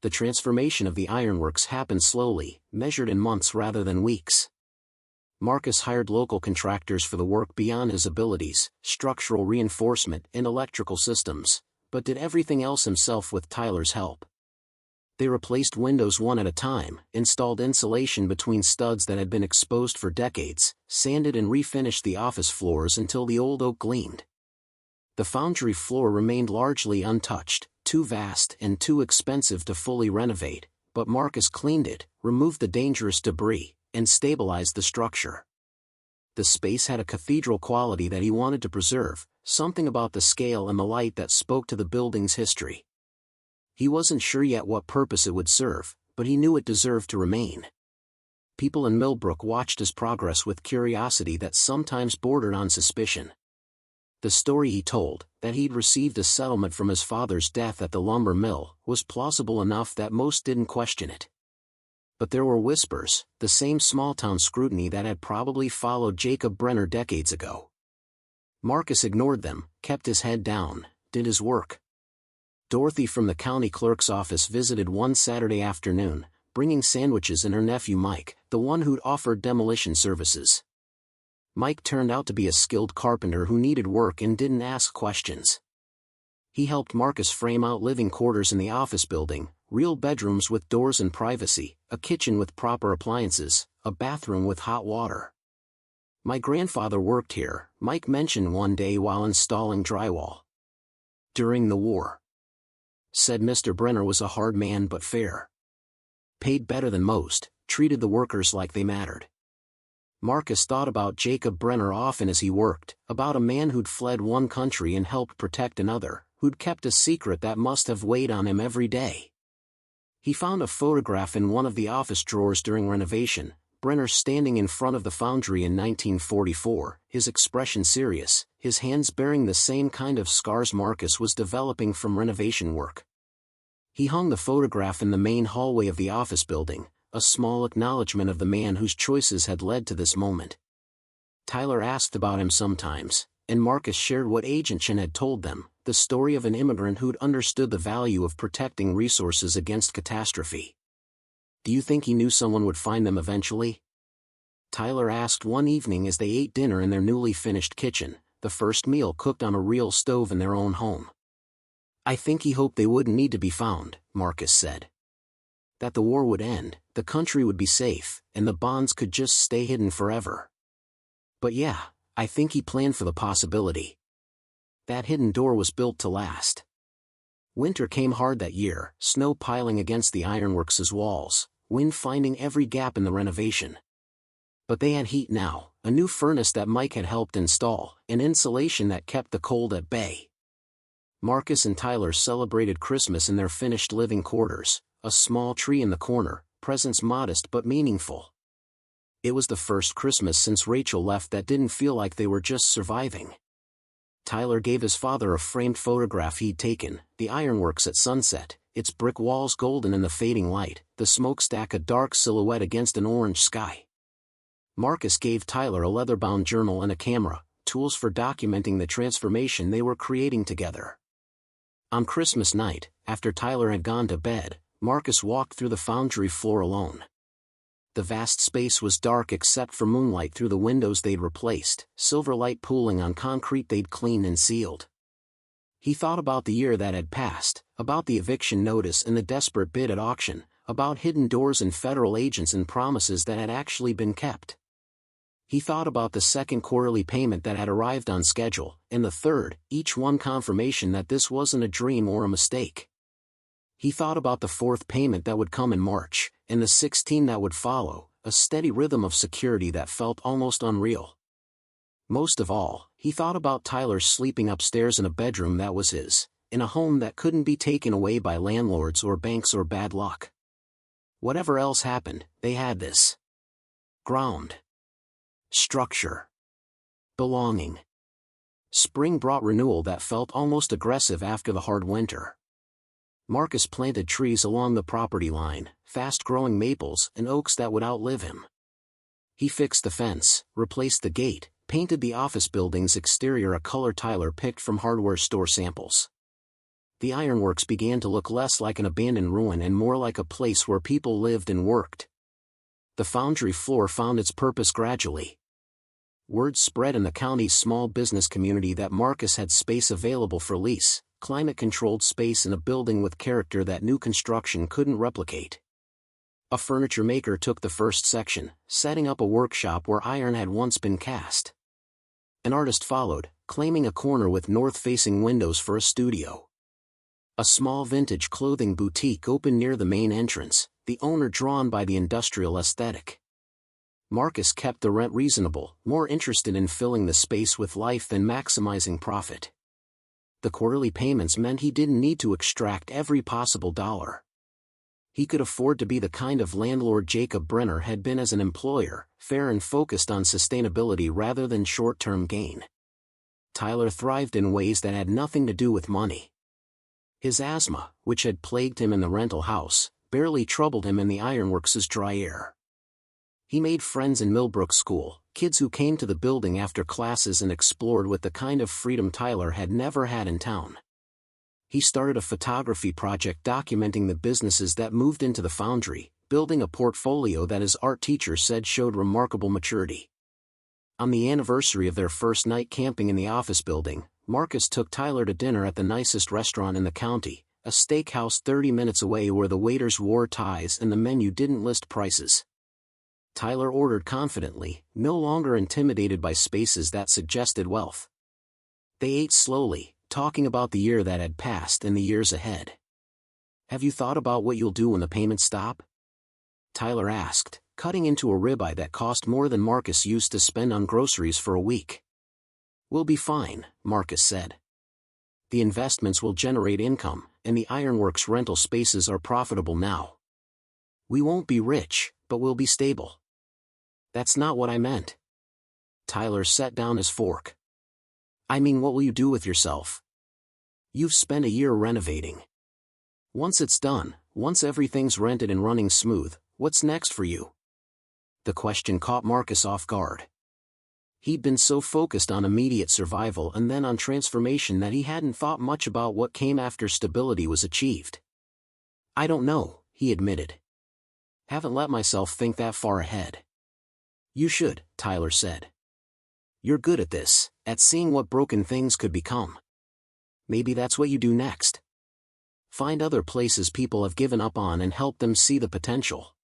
The transformation of the Ironworks happened slowly, measured in months rather than weeks. Marcus hired local contractors for the work beyond his abilities, structural reinforcement and electrical systems, but did everything else himself with Tyler's help. They replaced windows one at a time, installed insulation between studs that had been exposed for decades, sanded and refinished the office floors until the old oak gleamed. The foundry floor remained largely untouched, too vast and too expensive to fully renovate, but Marcus cleaned it, removed the dangerous debris, and stabilized the structure. The space had a cathedral quality that he wanted to preserve, something about the scale and the light that spoke to the building's history. He wasn't sure yet what purpose it would serve, but he knew it deserved to remain. People in Millbrook watched his progress with curiosity that sometimes bordered on suspicion. The story he told, that he'd received a settlement from his father's death at the lumber mill, was plausible enough that most didn't question it. But there were whispers, the same small-town scrutiny that had probably followed Jacob Brenner decades ago. Marcus ignored them, kept his head down, did his work. Dorothy from the county clerk's office visited one Saturday afternoon, bringing sandwiches and her nephew Mike, the one who'd offered demolition services. Mike turned out to be a skilled carpenter who needed work and didn't ask questions. He helped Marcus frame out living quarters in the office building, real bedrooms with doors and privacy, a kitchen with proper appliances, a bathroom with hot water. "My grandfather worked here," Mike mentioned one day while installing drywall. "During the war," said Mr. Brenner, was a hard man but fair. Paid better than most, treated the workers like they mattered. Marcus thought about Jacob Brenner often as he worked, about a man who'd fled one country and helped protect another, who'd kept a secret that must have weighed on him every day. He found a photograph in one of the office drawers during renovation, Brenner standing in front of the foundry in 1944, his expression serious, his hands bearing the same kind of scars Marcus was developing from renovation work. He hung the photograph in the main hallway of the office building, a small acknowledgement of the man whose choices had led to this moment. Tyler asked about him sometimes, and Marcus shared what Agent Chen had told them, the story of an immigrant who'd understood the value of protecting resources against catastrophe. Do you think he knew someone would find them eventually? Tyler asked one evening as they ate dinner in their newly finished kitchen, the first meal cooked on a real stove in their own home. I think he hoped they wouldn't need to be found, Marcus said. That the war would end, the country would be safe, and the bonds could just stay hidden forever. But yeah, I think he planned for the possibility. That hidden door was built to last. Winter came hard that year, snow piling against the Ironworks' walls, wind finding every gap in the renovation. But they had heat now, a new furnace that Mike had helped install, and insulation that kept the cold at bay. Marcus and Tyler celebrated Christmas in their finished living quarters, a small tree in the corner, presents modest but meaningful. It was the first Christmas since Rachel left that didn't feel like they were just surviving. Tyler gave his father a framed photograph he'd taken, the Ironworks at sunset, its brick walls golden in the fading light, the smokestack a dark silhouette against an orange sky. Marcus gave Tyler a leather-bound journal and a camera, tools for documenting the transformation they were creating together. On Christmas night, after Tyler had gone to bed, Marcus walked through the foundry floor alone. The vast space was dark except for moonlight through the windows they'd replaced, silver light pooling on concrete they'd cleaned and sealed. He thought about the year that had passed, about the eviction notice and the desperate bid at auction, about hidden doors and federal agents and promises that had actually been kept. He thought about the second quarterly payment that had arrived on schedule, and the third, each one confirmation that this wasn't a dream or a mistake. He thought about the fourth payment that would come in March, and the 16 that would follow, a steady rhythm of security that felt almost unreal. Most of all, he thought about Tyler sleeping upstairs in a bedroom that was his, in a home that couldn't be taken away by landlords or banks or bad luck. Whatever else happened, they had this. Ground. Structure. Belonging. Spring brought renewal that felt almost aggressive after the hard winter. Marcus planted trees along the property line, fast-growing maples and oaks that would outlive him. He fixed the fence, replaced the gate, painted the office building's exterior a color Tyler picked from hardware store samples. The Ironworks began to look less like an abandoned ruin and more like a place where people lived and worked. The foundry floor found its purpose gradually. Word spread in the county's small business community that Marcus had space available for lease, climate-controlled space in a building with character that new construction couldn't replicate. A furniture maker took the first section, setting up a workshop where iron had once been cast. An artist followed, claiming a corner with north-facing windows for a studio. A small vintage clothing boutique opened near the main entrance, the owner drawn by the industrial aesthetic. Marcus kept the rent reasonable, more interested in filling the space with life than maximizing profit. The quarterly payments meant he didn't need to extract every possible dollar. He could afford to be the kind of landlord Jacob Brenner had been as an employer, fair and focused on sustainability rather than short-term gain. Tyler thrived in ways that had nothing to do with money. His asthma, which had plagued him in the rental house, barely troubled him in the Ironworks' dry air. He made friends in Millbrook School, kids who came to the building after classes and explored with the kind of freedom Tyler had never had in town. He started a photography project documenting the businesses that moved into the foundry, building a portfolio that his art teacher said showed remarkable maturity. On the anniversary of their first night camping in the office building, Marcus took Tyler to dinner at the nicest restaurant in the county, a steakhouse 30 minutes away where the waiters wore ties and the menu didn't list prices. Tyler ordered confidently, no longer intimidated by spaces that suggested wealth. They ate slowly, talking about the year that had passed and the years ahead. "Have you thought about what you'll do when the payments stop?" Tyler asked, cutting into a ribeye that cost more than Marcus used to spend on groceries for a week. "We'll be fine," Marcus said. "The investments will generate income, and the Ironworks rental spaces are profitable now. We won't be rich, but we'll be stable." "That's not what I meant." Tyler set down his fork. "I mean, what will you do with yourself? You've spent a year renovating. Once it's done, once everything's rented and running smooth, what's next for you?" The question caught Marcus off guard. He'd been so focused on immediate survival and then on transformation that he hadn't thought much about what came after stability was achieved. "I don't know," he admitted. "Haven't let myself think that far ahead." "You should," Tyler said. "You're good at this, at seeing what broken things could become. Maybe that's what you do next. Find other places people have given up on and help them see the potential."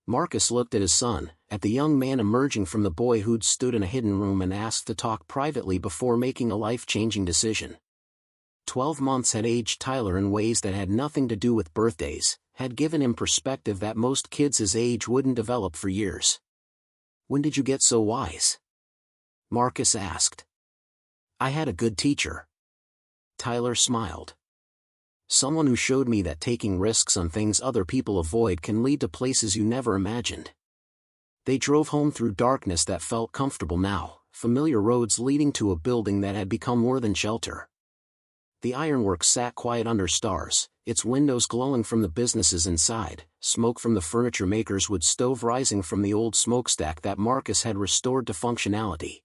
Marcus looked at his son, at the young man emerging from the boy who'd stood in a hidden room and asked to talk privately before making a life-changing decision. 12 months had aged Tyler in ways that had nothing to do with birthdays, had given him perspective that most kids his age wouldn't develop for years. "When did you get so wise?" Marcus asked. "I had a good teacher." Tyler smiled. "Someone who showed me that taking risks on things other people avoid can lead to places you never imagined." They drove home through darkness that felt comfortable now, familiar roads leading to a building that had become more than shelter. The Ironworks sat quiet under stars, its windows glowing from the businesses inside, smoke from the furniture maker's wood stove rising from the old smokestack that Marcus had restored to functionality.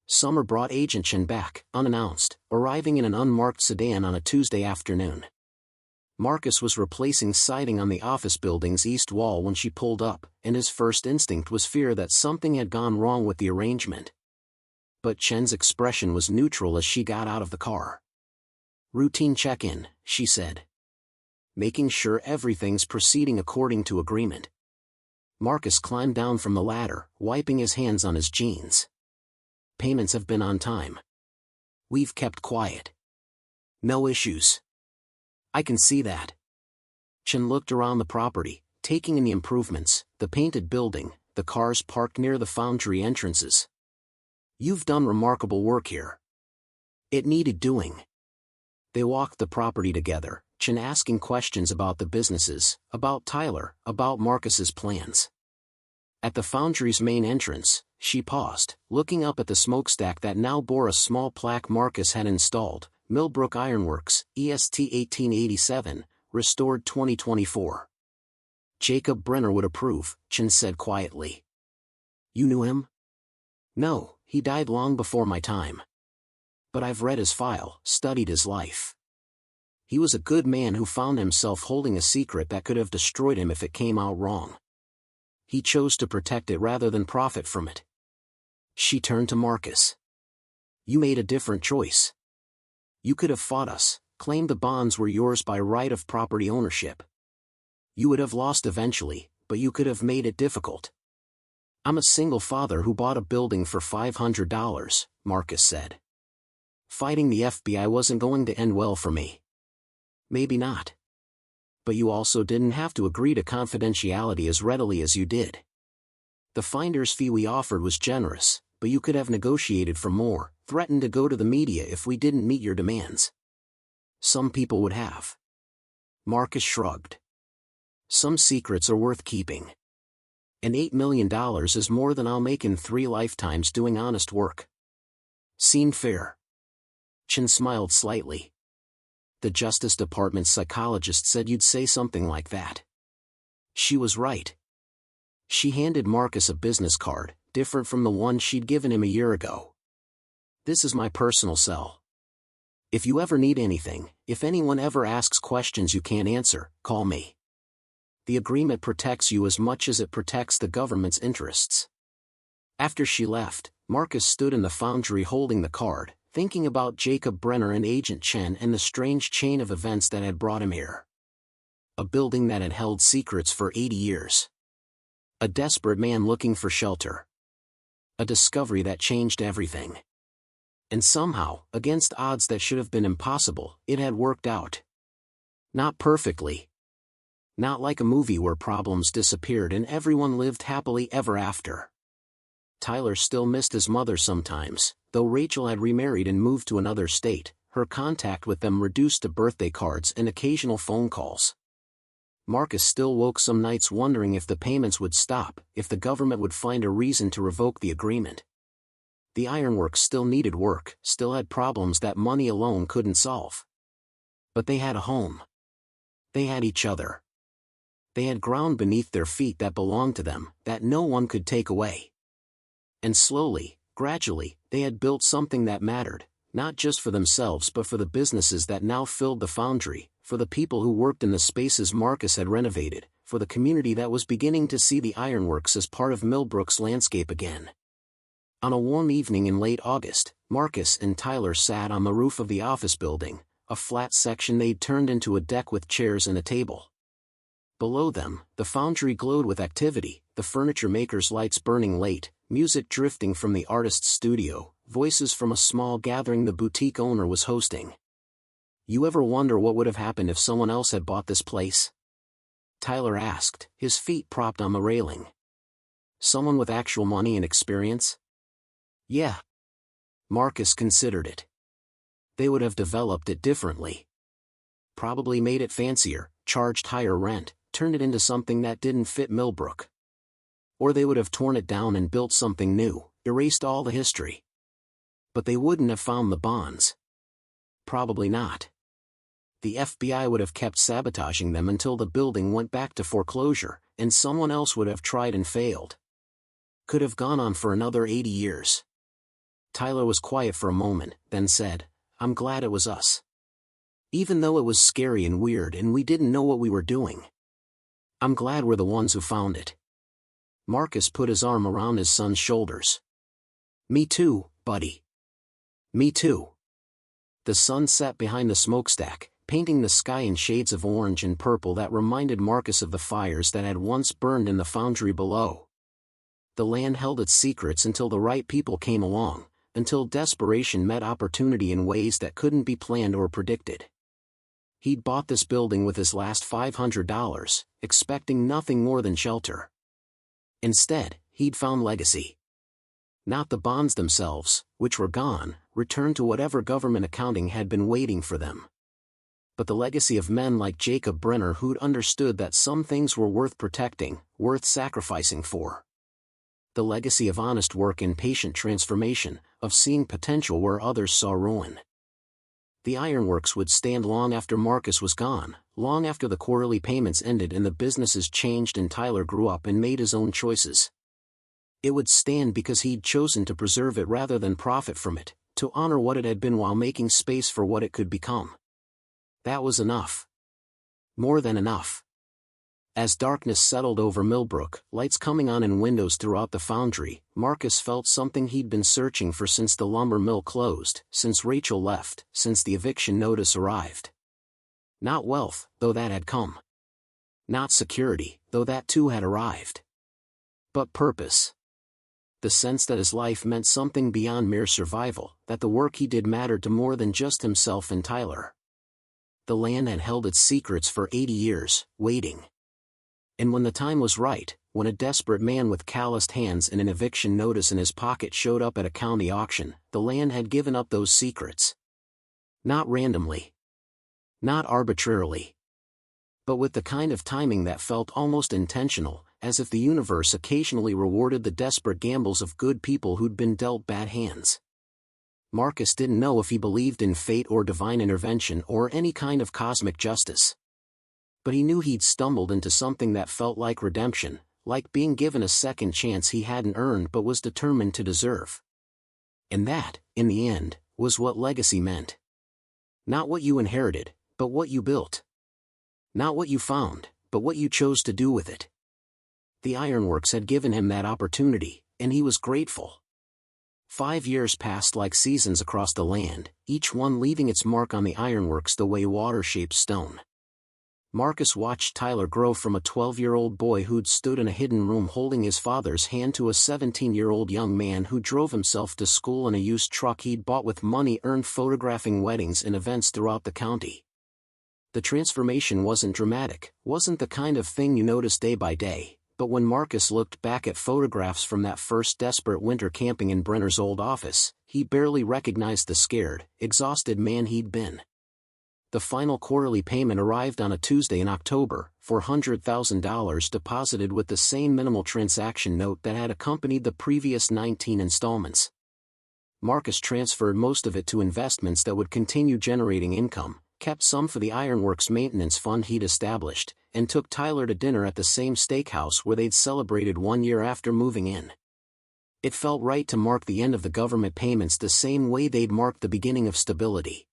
Summer brought Agent Chen back, unannounced, arriving in an unmarked sedan on a Tuesday afternoon. Marcus was replacing siding on the office building's east wall when she pulled up, and his first instinct was fear that something had gone wrong with the arrangement. But Chen's expression was neutral as she got out of the car. "Routine check-in," she said. "Making sure everything's proceeding according to agreement." Marcus climbed down from the ladder, wiping his hands on his jeans. "Payments have been on time. We've kept quiet. No issues." "I can see that." Chen looked around the property, taking in the improvements, the painted building, the cars parked near the foundry entrances. "You've done remarkable work here." "It needed doing." They walked the property together, Chen asking questions about the businesses, about Tyler, about Marcus's plans. At the foundry's main entrance, she paused, looking up at the smokestack that now bore a small plaque Marcus had installed, Millbrook Ironworks, EST 1887, restored 2024. "Jacob Brenner would approve," Chen said quietly. "You knew him?" "No, he died long before my time. But I've read his file, studied his life. He was a good man who found himself holding a secret that could have destroyed him if it came out wrong. He chose to protect it rather than profit from it." She turned to Marcus. "You made a different choice. You could have fought us, claimed the bonds were yours by right of property ownership. You would have lost eventually, but you could have made it difficult." "I'm a single father who bought a building for $500, Marcus said. "Fighting the FBI wasn't going to end well for me." "Maybe not. But you also didn't have to agree to confidentiality as readily as you did. The finder's fee we offered was generous, but you could have negotiated for more, threatened to go to the media if we didn't meet your demands." "Some people would have." Marcus shrugged. "Some secrets are worth keeping. And $8 million is more than I'll make in 3 lifetimes doing honest work. Seem fair?" Chen smiled slightly. "The Justice Department's psychologist said you'd say something like that." She was right. She handed Marcus a business card, different from the one she'd given him a year ago. "This is my personal cell. If you ever need anything, if anyone ever asks questions you can't answer, call me. The agreement protects you as much as it protects the government's interests." After she left, Marcus stood in the foundry holding the card, thinking about Jacob Brenner and Agent Chen and the strange chain of events that had brought him here. A building that had held secrets for 80 years. A desperate man looking for shelter. A discovery that changed everything. And somehow, against odds that should have been impossible, it had worked out. Not perfectly. Not like a movie where problems disappeared and everyone lived happily ever after. Tyler still missed his mother sometimes, though Rachel had remarried and moved to another state, her contact with them reduced to birthday cards and occasional phone calls. Marcus still woke some nights wondering if the payments would stop, if the government would find a reason to revoke the agreement. The Ironworks still needed work, still had problems that money alone couldn't solve. But they had a home. They had each other. They had ground beneath their feet that belonged to them, that no one could take away. And slowly, Gradually, they had built something that mattered, not just for themselves but for the businesses that now filled the foundry, for the people who worked in the spaces Marcus had renovated, for the community that was beginning to see the Ironworks as part of Millbrook's landscape again. On a warm evening in late August, Marcus and Tyler sat on the roof of the office building, a flat section they'd turned into a deck with chairs and a table. Below them, the foundry glowed with activity, the furniture maker's lights burning late, music drifting from the artist's studio, voices from a small gathering the boutique owner was hosting. "You ever wonder what would have happened if someone else had bought this place?" Tyler asked, his feet propped on the railing. "Someone with actual money and experience?" "Yeah." Marcus considered it. "They would have developed it differently. Probably made it fancier, charged higher rent, turned it into something that didn't fit Millbrook. Or they would have torn it down and built something new, erased all the history. But they wouldn't have found the bonds. Probably not. The FBI would have kept sabotaging them until the building went back to foreclosure, and someone else would have tried and failed. Could have gone on for another 80 years. Tyler was quiet for a moment, then said, "I'm glad it was us. Even though it was scary and weird and we didn't know what we were doing. I'm glad we're the ones who found it." Marcus put his arm around his son's shoulders. "Me too, buddy. Me too." The sun set behind the smokestack, painting the sky in shades of orange and purple that reminded Marcus of the fires that had once burned in the foundry below. The land held its secrets until the right people came along, until desperation met opportunity in ways that couldn't be planned or predicted. He'd bought this building with his last $500, expecting nothing more than shelter. Instead, he'd found legacy. Not the bonds themselves, which were gone, returned to whatever government accounting had been waiting for them. But the legacy of men like Jacob Brenner who'd understood that some things were worth protecting, worth sacrificing for. The legacy of honest work and patient transformation, of seeing potential where others saw ruin. The Ironworks would stand long after Marcus was gone, long after the quarterly payments ended and the businesses changed and Tyler grew up and made his own choices. It would stand because he'd chosen to preserve it rather than profit from it, to honor what it had been while making space for what it could become. That was enough. More than enough. As darkness settled over Millbrook, lights coming on in windows throughout the foundry, Marcus felt something he'd been searching for since the lumber mill closed, since Rachel left, since the eviction notice arrived. Not wealth, though that had come. Not security, though that too had arrived. But purpose. The sense that his life meant something beyond mere survival, that the work he did mattered to more than just himself and Tyler. The land had held its secrets for 80 years, waiting. And when the time was right, when a desperate man with calloused hands and an eviction notice in his pocket showed up at a county auction, the land had given up those secrets. Not randomly. Not arbitrarily. But with the kind of timing that felt almost intentional, as if the universe occasionally rewarded the desperate gambles of good people who'd been dealt bad hands. Marcus didn't know if he believed in fate or divine intervention or any kind of cosmic justice. But he knew he'd stumbled into something that felt like redemption, like being given a second chance he hadn't earned but was determined to deserve. And that, in the end, was what legacy meant. Not what you inherited, but what you built. Not what you found, but what you chose to do with it. The Ironworks had given him that opportunity, and he was grateful. 5 years passed like seasons across the land, each one leaving its mark on the Ironworks the way water shapes stone. Marcus watched Tyler grow from a 12-year-old boy who'd stood in a hidden room holding his father's hand to a 17-year-old young man who drove himself to school in a used truck he'd bought with money earned photographing weddings and events throughout the county. The transformation wasn't dramatic, wasn't the kind of thing you notice day by day, but when Marcus looked back at photographs from that first desperate winter camping in Brenner's old office, he barely recognized the scared, exhausted man he'd been. The final quarterly payment arrived on a Tuesday in October, $400,000 deposited with the same minimal transaction note that had accompanied the previous 19 installments. Marcus transferred most of it to investments that would continue generating income, kept some for the Ironworks maintenance fund he'd established, and took Tyler to dinner at the same steakhouse where they'd celebrated 1 year after moving in. It felt right to mark the end of the government payments the same way they'd marked the beginning of stability.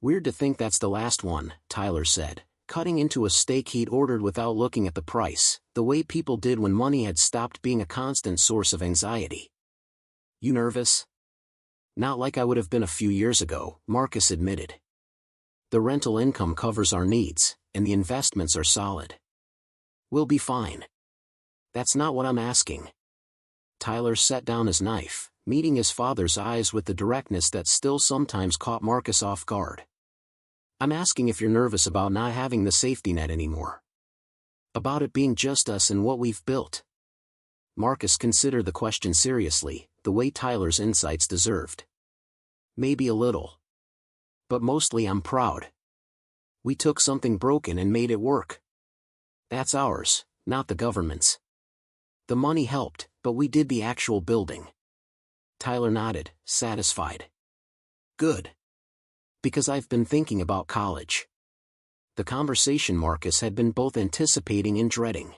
Weird to think that's the last one, Tyler said, cutting into a steak he'd ordered without looking at the price, the way people did when money had stopped being a constant source of anxiety. You nervous? Not like I would have been a few years ago, Marcus admitted. The rental income covers our needs, and the investments are solid. We'll be fine. That's not what I'm asking. Tyler set down his knife, meeting his father's eyes with the directness that still sometimes caught Marcus off guard. I'm asking if you're nervous about not having the safety net anymore. About it being just us and what we've built. Marcus considered the question seriously, the way Tyler's insights deserved. Maybe a little. But mostly I'm proud. We took something broken and made it work. That's ours, not the government's. The money helped, but we did the actual building. Tyler nodded, satisfied. Good. Because I've been thinking about college. The conversation Marcus had been both anticipating and dreading.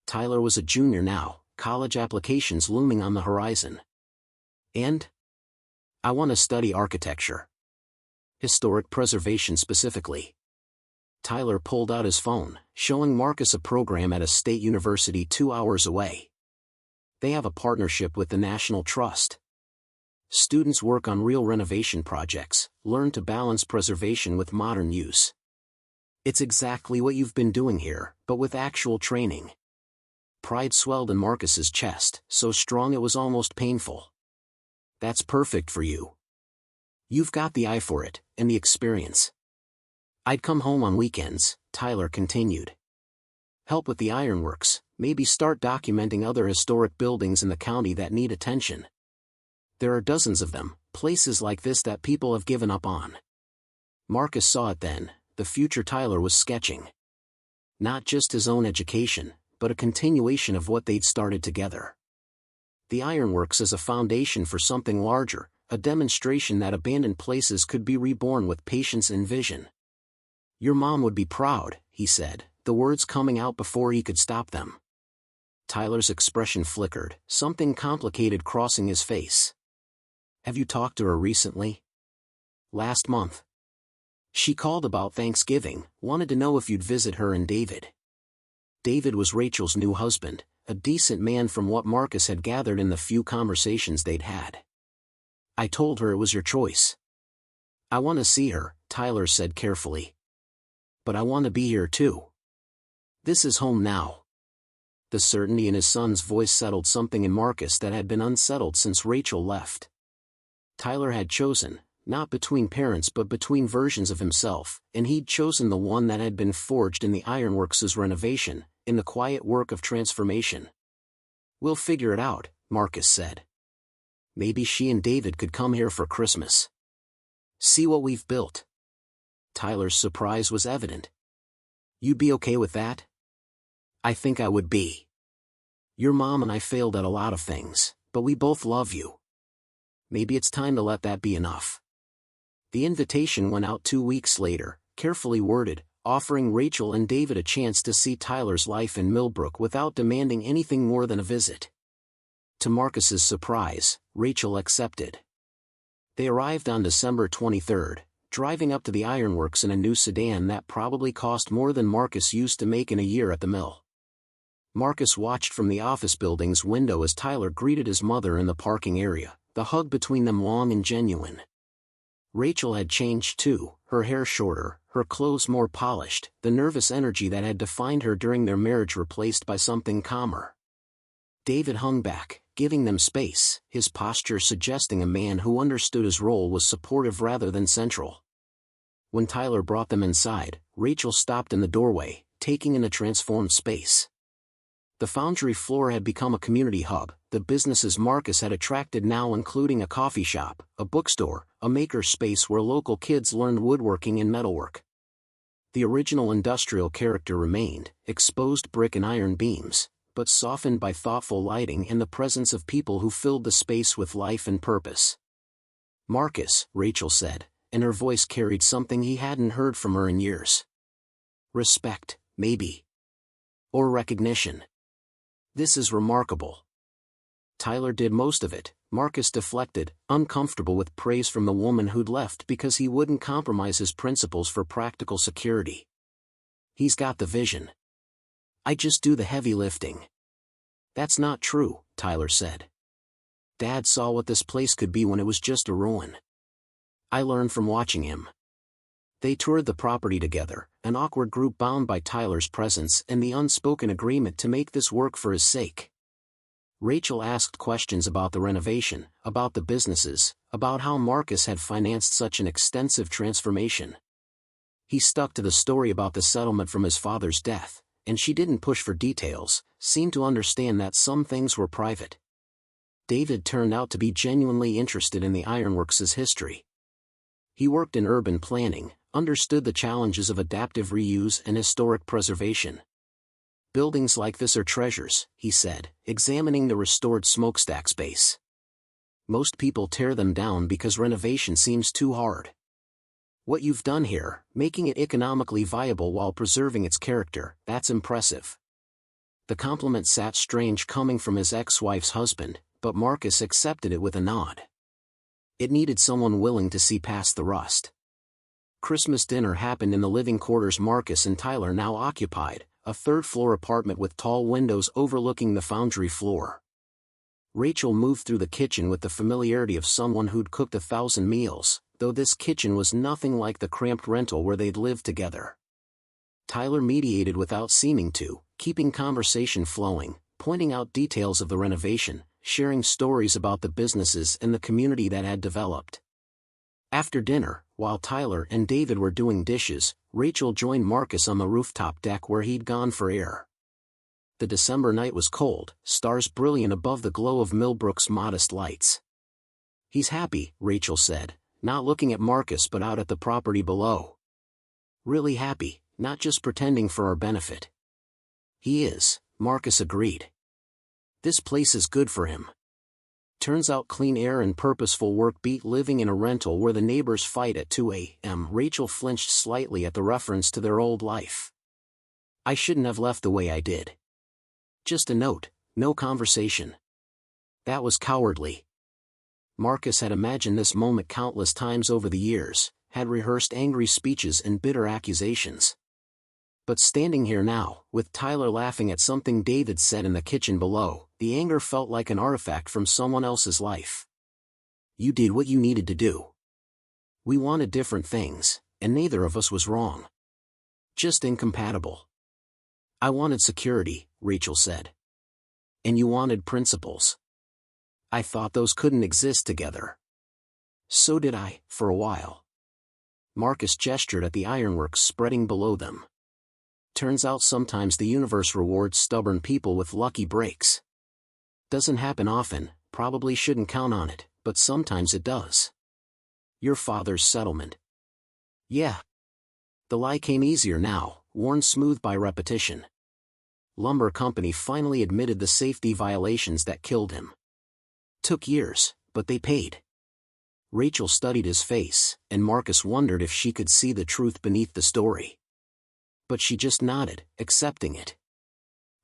Tyler was a junior now, college applications looming on the horizon. And? I want to study architecture. Historic preservation specifically. Tyler pulled out his phone, showing Marcus a program at a state university 2 hours away. They have a partnership with the National Trust. Students work on real renovation projects, learn to balance preservation with modern use. It's exactly what you've been doing here, but with actual training. Pride swelled in Marcus's chest, so strong it was almost painful. That's perfect for you. You've got the eye for it, and the experience. I'd come home on weekends, Tyler continued. Help with the Ironworks, maybe start documenting other historic buildings in the county that need attention. There are dozens of them, places like this that people have given up on. Marcus saw it then, the future Tyler was sketching. Not just his own education, but a continuation of what they'd started together. The Ironworks is a foundation for something larger, a demonstration that abandoned places could be reborn with patience and vision. Your mom would be proud, he said, the words coming out before he could stop them. Tyler's expression flickered, something complicated crossing his face. Have you talked to her recently? Last month. She called about Thanksgiving, wanted to know if you'd visit her and David. David was Rachel's new husband, a decent man from what Marcus had gathered in the few conversations they'd had. I told her it was your choice. I want to see her, Tyler said carefully. But I want to be here too. This is home now. The certainty in his son's voice settled something in Marcus that had been unsettled since Rachel left. Tyler had chosen, not between parents but between versions of himself, and he'd chosen the one that had been forged in the Ironworks' renovation, in the quiet work of transformation. We'll figure it out, Marcus said. Maybe she and David could come here for Christmas. See what we've built. Tyler's surprise was evident. You'd be okay with that? I think I would be. Your mom and I failed at a lot of things, but we both love you. Maybe it's time to let that be enough. The invitation went out 2 weeks later, carefully worded, offering Rachel and David a chance to see Tyler's life in Millbrook without demanding anything more than a visit. To Marcus's surprise, Rachel accepted. They arrived on December 23rd, driving up to the Ironworks in a new sedan that probably cost more than Marcus used to make in a year at the mill. Marcus watched from the office building's window as Tyler greeted his mother in the parking area, the hug between them long and genuine. Rachel had changed too, her hair shorter, her clothes more polished, the nervous energy that had defined her during their marriage replaced by something calmer. David hung back, giving them space, his posture suggesting a man who understood his role was supportive rather than central. When Tyler brought them inside, Rachel stopped in the doorway, taking in a transformed space. The foundry floor had become a community hub, the businesses Marcus had attracted now including a coffee shop, a bookstore, a maker space where local kids learned woodworking and metalwork. The original industrial character remained, exposed brick and iron beams, but softened by thoughtful lighting and the presence of people who filled the space with life and purpose. Marcus, Rachel said, and her voice carried something he hadn't heard from her in years. Respect, maybe. Or recognition. This is remarkable. Tyler did most of it. Marcus deflected, uncomfortable with praise from the woman who'd left because he wouldn't compromise his principles for practical security. He's got the vision. I just do the heavy lifting. That's not true, Tyler said. Dad saw what this place could be when it was just a ruin. I learned from watching him. They toured the property together, an awkward group bound by Tyler's presence and the unspoken agreement to make this work for his sake. Rachel asked questions about the renovation, about the businesses, about how Marcus had financed such an extensive transformation. He stuck to the story about the settlement from his father's death, and she didn't push for details, seemed to understand that some things were private. David turned out to be genuinely interested in the Ironworks' history. He worked in urban planning, understood the challenges of adaptive reuse and historic preservation. Buildings like this are treasures, he said, examining the restored smokestack space. Most people tear them down because renovation seems too hard. What you've done here, making it economically viable while preserving its character, that's impressive. The compliment sat strange coming from his ex-wife's husband, but Marcus accepted it with a nod. It needed someone willing to see past the rust. Christmas dinner happened in the living quarters Marcus and Tyler now occupied, a third-floor apartment with tall windows overlooking the foundry floor. Rachel moved through the kitchen with the familiarity of someone who'd cooked 1,000 meals, though this kitchen was nothing like the cramped rental where they'd lived together. Tyler mediated without seeming to, keeping conversation flowing, pointing out details of the renovation, sharing stories about the businesses and the community that had developed. After dinner, while Tyler and David were doing dishes, Rachel joined Marcus on the rooftop deck where he'd gone for air. The December night was cold, stars brilliant above the glow of Millbrook's modest lights. He's happy, Rachel said, not looking at Marcus but out at the property below. Really happy, not just pretending for our benefit. He is, Marcus agreed. This place is good for him. Turns out clean air and purposeful work beat living in a rental where the neighbors fight at 2 a.m. Rachel flinched slightly at the reference to their old life. I shouldn't have left the way I did. Just a note, no conversation. That was cowardly. Marcus had imagined this moment countless times over the years, had rehearsed angry speeches and bitter accusations. But standing here now, with Tyler laughing at something David said in the kitchen below, the anger felt like an artifact from someone else's life. You did what you needed to do. We wanted different things, and neither of us was wrong. Just incompatible. I wanted security, Rachel said. And you wanted principles. I thought those couldn't exist together. So did I, for a while. Marcus gestured at the ironworks spreading below them. Turns out sometimes the universe rewards stubborn people with lucky breaks. Doesn't happen often, probably shouldn't count on it, but sometimes it does. Your father's settlement. Yeah. The lie came easier now, worn smooth by repetition. Lumber company finally admitted the safety violations that killed him. Took years, but they paid. Rachel studied his face, and Marcus wondered if she could see the truth beneath the story. But she just nodded, accepting it.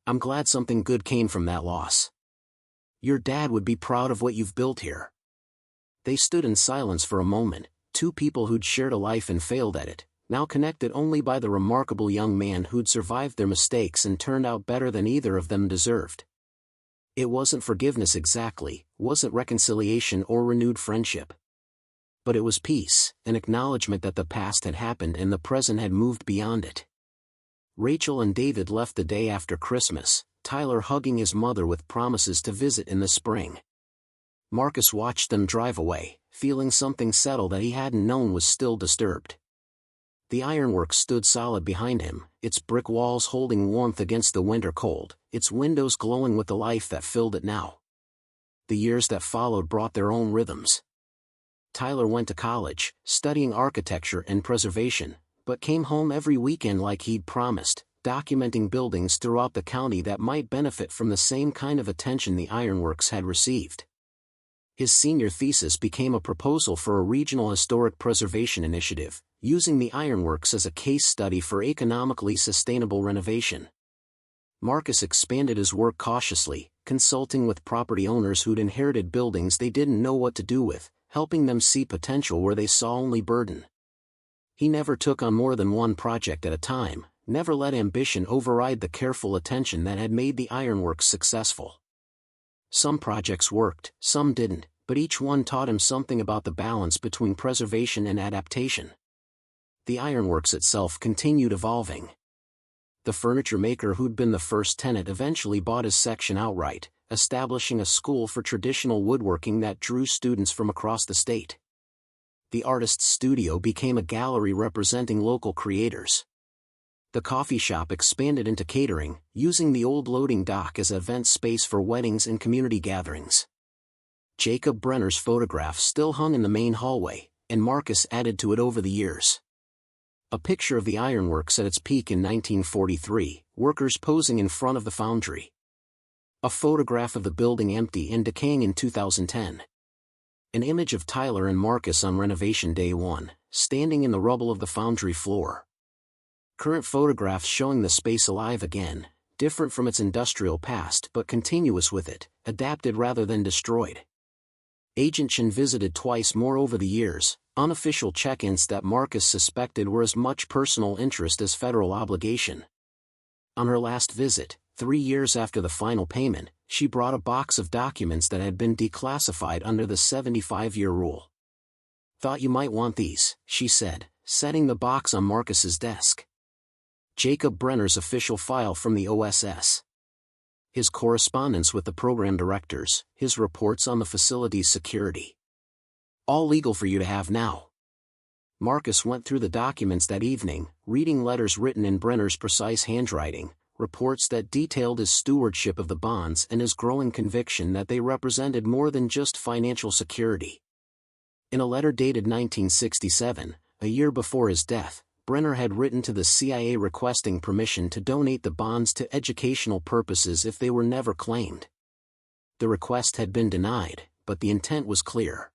I'm glad something good came from that loss. Your dad would be proud of what you've built here. They stood in silence for a moment, two people who'd shared a life and failed at it, now connected only by the remarkable young man who'd survived their mistakes and turned out better than either of them deserved. It wasn't forgiveness exactly, wasn't reconciliation or renewed friendship. But it was peace, an acknowledgement that the past had happened and the present had moved beyond it. Rachel and David left the day after Christmas, Tyler hugging his mother with promises to visit in the spring. Marcus watched them drive away, feeling something settle that he hadn't known was still disturbed. The ironworks stood solid behind him, its brick walls holding warmth against the winter cold, its windows glowing with the life that filled it now. The years that followed brought their own rhythms. Tyler went to college, studying architecture and preservation, but came home every weekend like he'd promised, documenting buildings throughout the county that might benefit from the same kind of attention the ironworks had received. His senior thesis became a proposal for a regional historic preservation initiative, using the ironworks as a case study for economically sustainable renovation. Marcus expanded his work cautiously, consulting with property owners who'd inherited buildings they didn't know what to do with, helping them see potential where they saw only burden. He never took on more than one project at a time, never let ambition override the careful attention that had made the Ironworks successful. Some projects worked, some didn't, but each one taught him something about the balance between preservation and adaptation. The Ironworks itself continued evolving. The furniture maker who'd been the first tenant eventually bought his section outright, establishing a school for traditional woodworking that drew students from across the state. The artist's studio became a gallery representing local creators. The coffee shop expanded into catering, using the old loading dock as an event space for weddings and community gatherings. Jacob Brenner's photograph still hung in the main hallway, and Marcus added to it over the years. A picture of the Ironworks at its peak in 1943, workers posing in front of the foundry. A photograph of the building empty and decaying in 2010. An image of Tyler and Marcus on renovation day 1, standing in the rubble of the foundry floor. Current photographs showing the space alive again, different from its industrial past but continuous with it, adapted rather than destroyed. Agent Chen visited twice more over the years, unofficial check-ins that Marcus suspected were as much personal interest as federal obligation. On her last visit, 3 years after the final payment, she brought a box of documents that had been declassified under the 75-year rule. "Thought you might want these," she said, setting the box on Marcus's desk. Jacob Brenner's official file from the OSS. His correspondence with the program directors, his reports on the facility's security. All legal for you to have now. Marcus went through the documents that evening, reading letters written in Brenner's precise handwriting, reports that detailed his stewardship of the bonds and his growing conviction that they represented more than just financial security. In a letter dated 1967, a year before his death, Brenner had written to the CIA requesting permission to donate the bonds to educational purposes if they were never claimed. The request had been denied, but the intent was clear.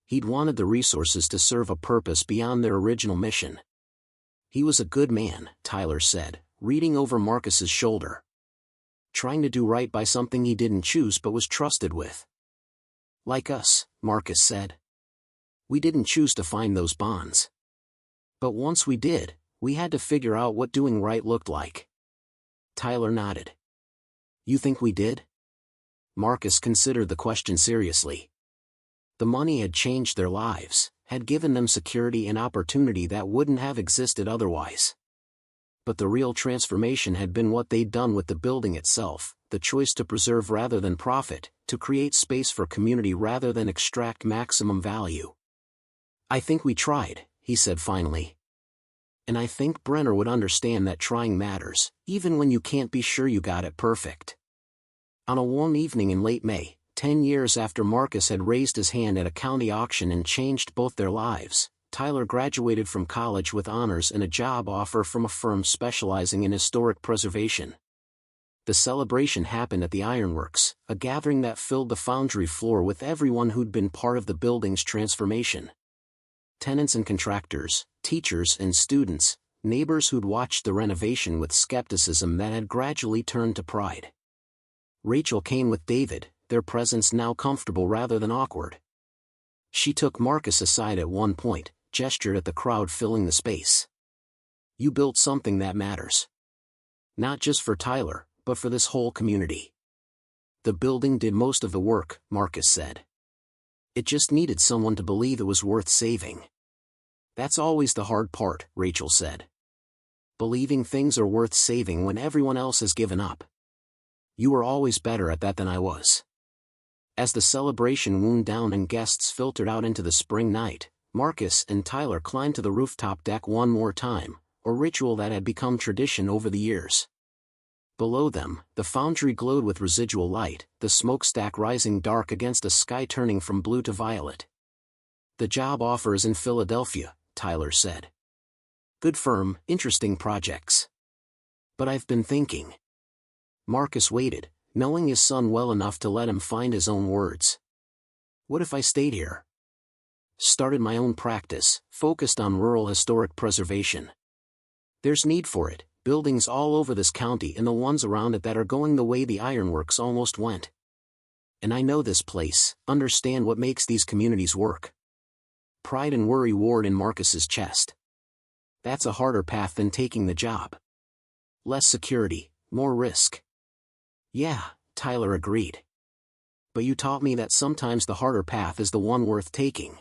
He'd wanted the resources to serve a purpose beyond their original mission. He was a good man, Tyler said, reading over Marcus's shoulder. Trying to do right by something he didn't choose but was trusted with. Like us, Marcus said. We didn't choose to find those bonds. But once we did, we had to figure out what doing right looked like. Tyler nodded. You think we did? Marcus considered the question seriously. The money had changed their lives, had given them security and opportunity that wouldn't have existed otherwise. But the real transformation had been what they'd done with the building itself, the choice to preserve rather than profit, to create space for community rather than extract maximum value. I think we tried, he said finally. And I think Brenner would understand that trying matters, even when you can't be sure you got it perfect. On a warm evening in late May, 10 years after Marcus had raised his hand at a county auction and changed both their lives, Tyler graduated from college with honors and a job offer from a firm specializing in historic preservation. The celebration happened at the Ironworks, a gathering that filled the foundry floor with everyone who'd been part of the building's transformation. Tenants and contractors, teachers and students, neighbors who'd watched the renovation with skepticism that had gradually turned to pride. Rachel came with David, their presence now comfortable rather than awkward. She took Marcus aside at one point, gestured at the crowd filling the space. You built something that matters. Not just for Tyler, but for this whole community. The building did most of the work, Marcus said. It just needed someone to believe it was worth saving. That's always the hard part, Rachel said. Believing things are worth saving when everyone else has given up. You were always better at that than I was. As the celebration wound down and guests filtered out into the spring night, Marcus and Tyler climbed to the rooftop deck one more time, a ritual that had become tradition over the years. Below them, the foundry glowed with residual light, the smokestack rising dark against a sky turning from blue to violet. The job offer is in Philadelphia, Tyler said. Good firm, interesting projects. But I've been thinking. Marcus waited, knowing his son well enough to let him find his own words. What if I stayed here? Started my own practice, focused on rural historic preservation. There's need for it, buildings all over this county and the ones around it that are going the way the Ironworks almost went. And I know this place, understand what makes these communities work. Pride and worry warred in Marcus's chest. That's a harder path than taking the job. Less security, more risk. Yeah, Tyler agreed. But you taught me that sometimes the harder path is the one worth taking.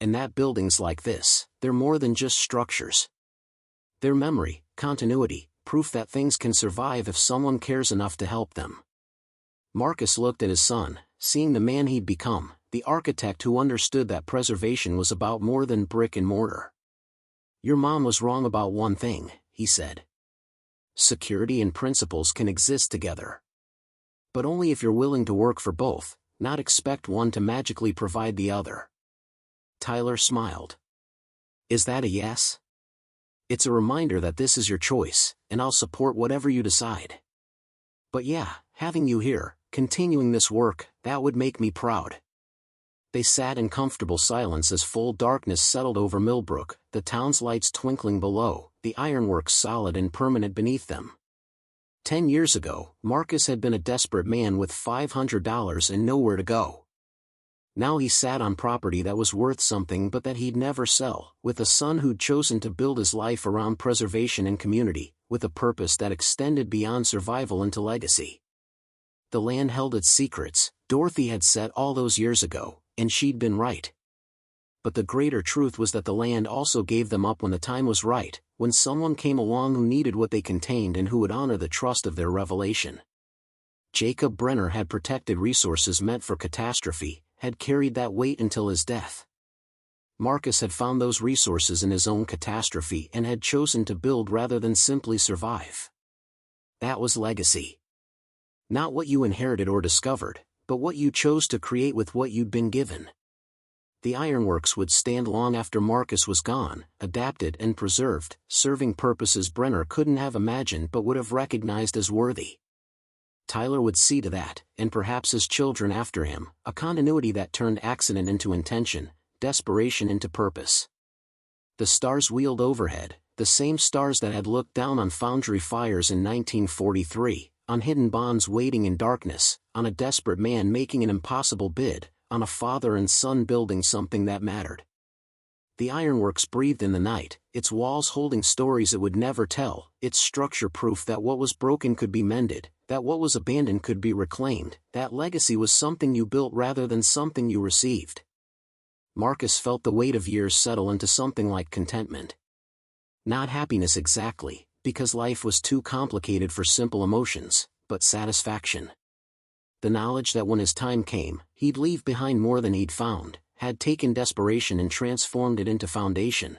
And that buildings like this, they're more than just structures. They're memory, continuity, proof that things can survive if someone cares enough to help them. Marcus looked at his son, seeing the man he'd become, the architect who understood that preservation was about more than brick and mortar. Your mom was wrong about one thing, he said. Security and principles can exist together. But only if you're willing to work for both, not expect one to magically provide the other. Tyler smiled. Is that a yes? It's a reminder that this is your choice, and I'll support whatever you decide. But yeah, having you here, continuing this work, that would make me proud. They sat in comfortable silence as full darkness settled over Millbrook, the town's lights twinkling below, the ironworks solid and permanent beneath them. 10 years ago, Marcus had been a desperate man with $500 and nowhere to go. Now he sat on property that was worth something but that he'd never sell, with a son who'd chosen to build his life around preservation and community, with a purpose that extended beyond survival into legacy. The land held its secrets, Dorothy had said all those years ago, and she'd been right. But the greater truth was that the land also gave them up when the time was right, when someone came along who needed what they contained and who would honor the trust of their revelation. Jacob Brenner had protected resources meant for catastrophe, had carried that weight until his death. Marcus had found those resources in his own catastrophe and had chosen to build rather than simply survive. That was legacy. Not what you inherited or discovered, but what you chose to create with what you'd been given. The ironworks would stand long after Marcus was gone, adapted and preserved, serving purposes Brenner couldn't have imagined but would have recognized as worthy. Tyler would see to that, and perhaps his children after him, a continuity that turned accident into intention, desperation into purpose. The stars wheeled overhead, the same stars that had looked down on foundry fires in 1943, on hidden bonds waiting in darkness, on a desperate man making an impossible bid, on a father and son building something that mattered. The ironworks breathed in the night, its walls holding stories it would never tell, its structure proof that what was broken could be mended, that what was abandoned could be reclaimed, that legacy was something you built rather than something you received. Marcus felt the weight of years settle into something like contentment. Not happiness exactly, because life was too complicated for simple emotions, but satisfaction. The knowledge that when his time came, he'd leave behind more than he'd found, had taken desperation and transformed it into foundation.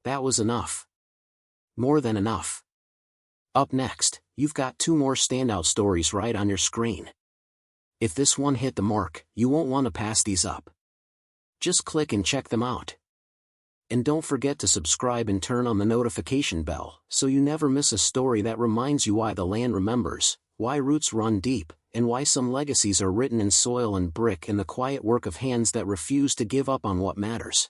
That was enough. More than enough. Up next, you've got 2 more standout stories right on your screen. If this one hit the mark, you won't want to pass these up. Just click and check them out. And don't forget to subscribe and turn on the notification bell, so you never miss a story that reminds you why the land remembers, why roots run deep, and why some legacies are written in soil and brick and the quiet work of hands that refuse to give up on what matters.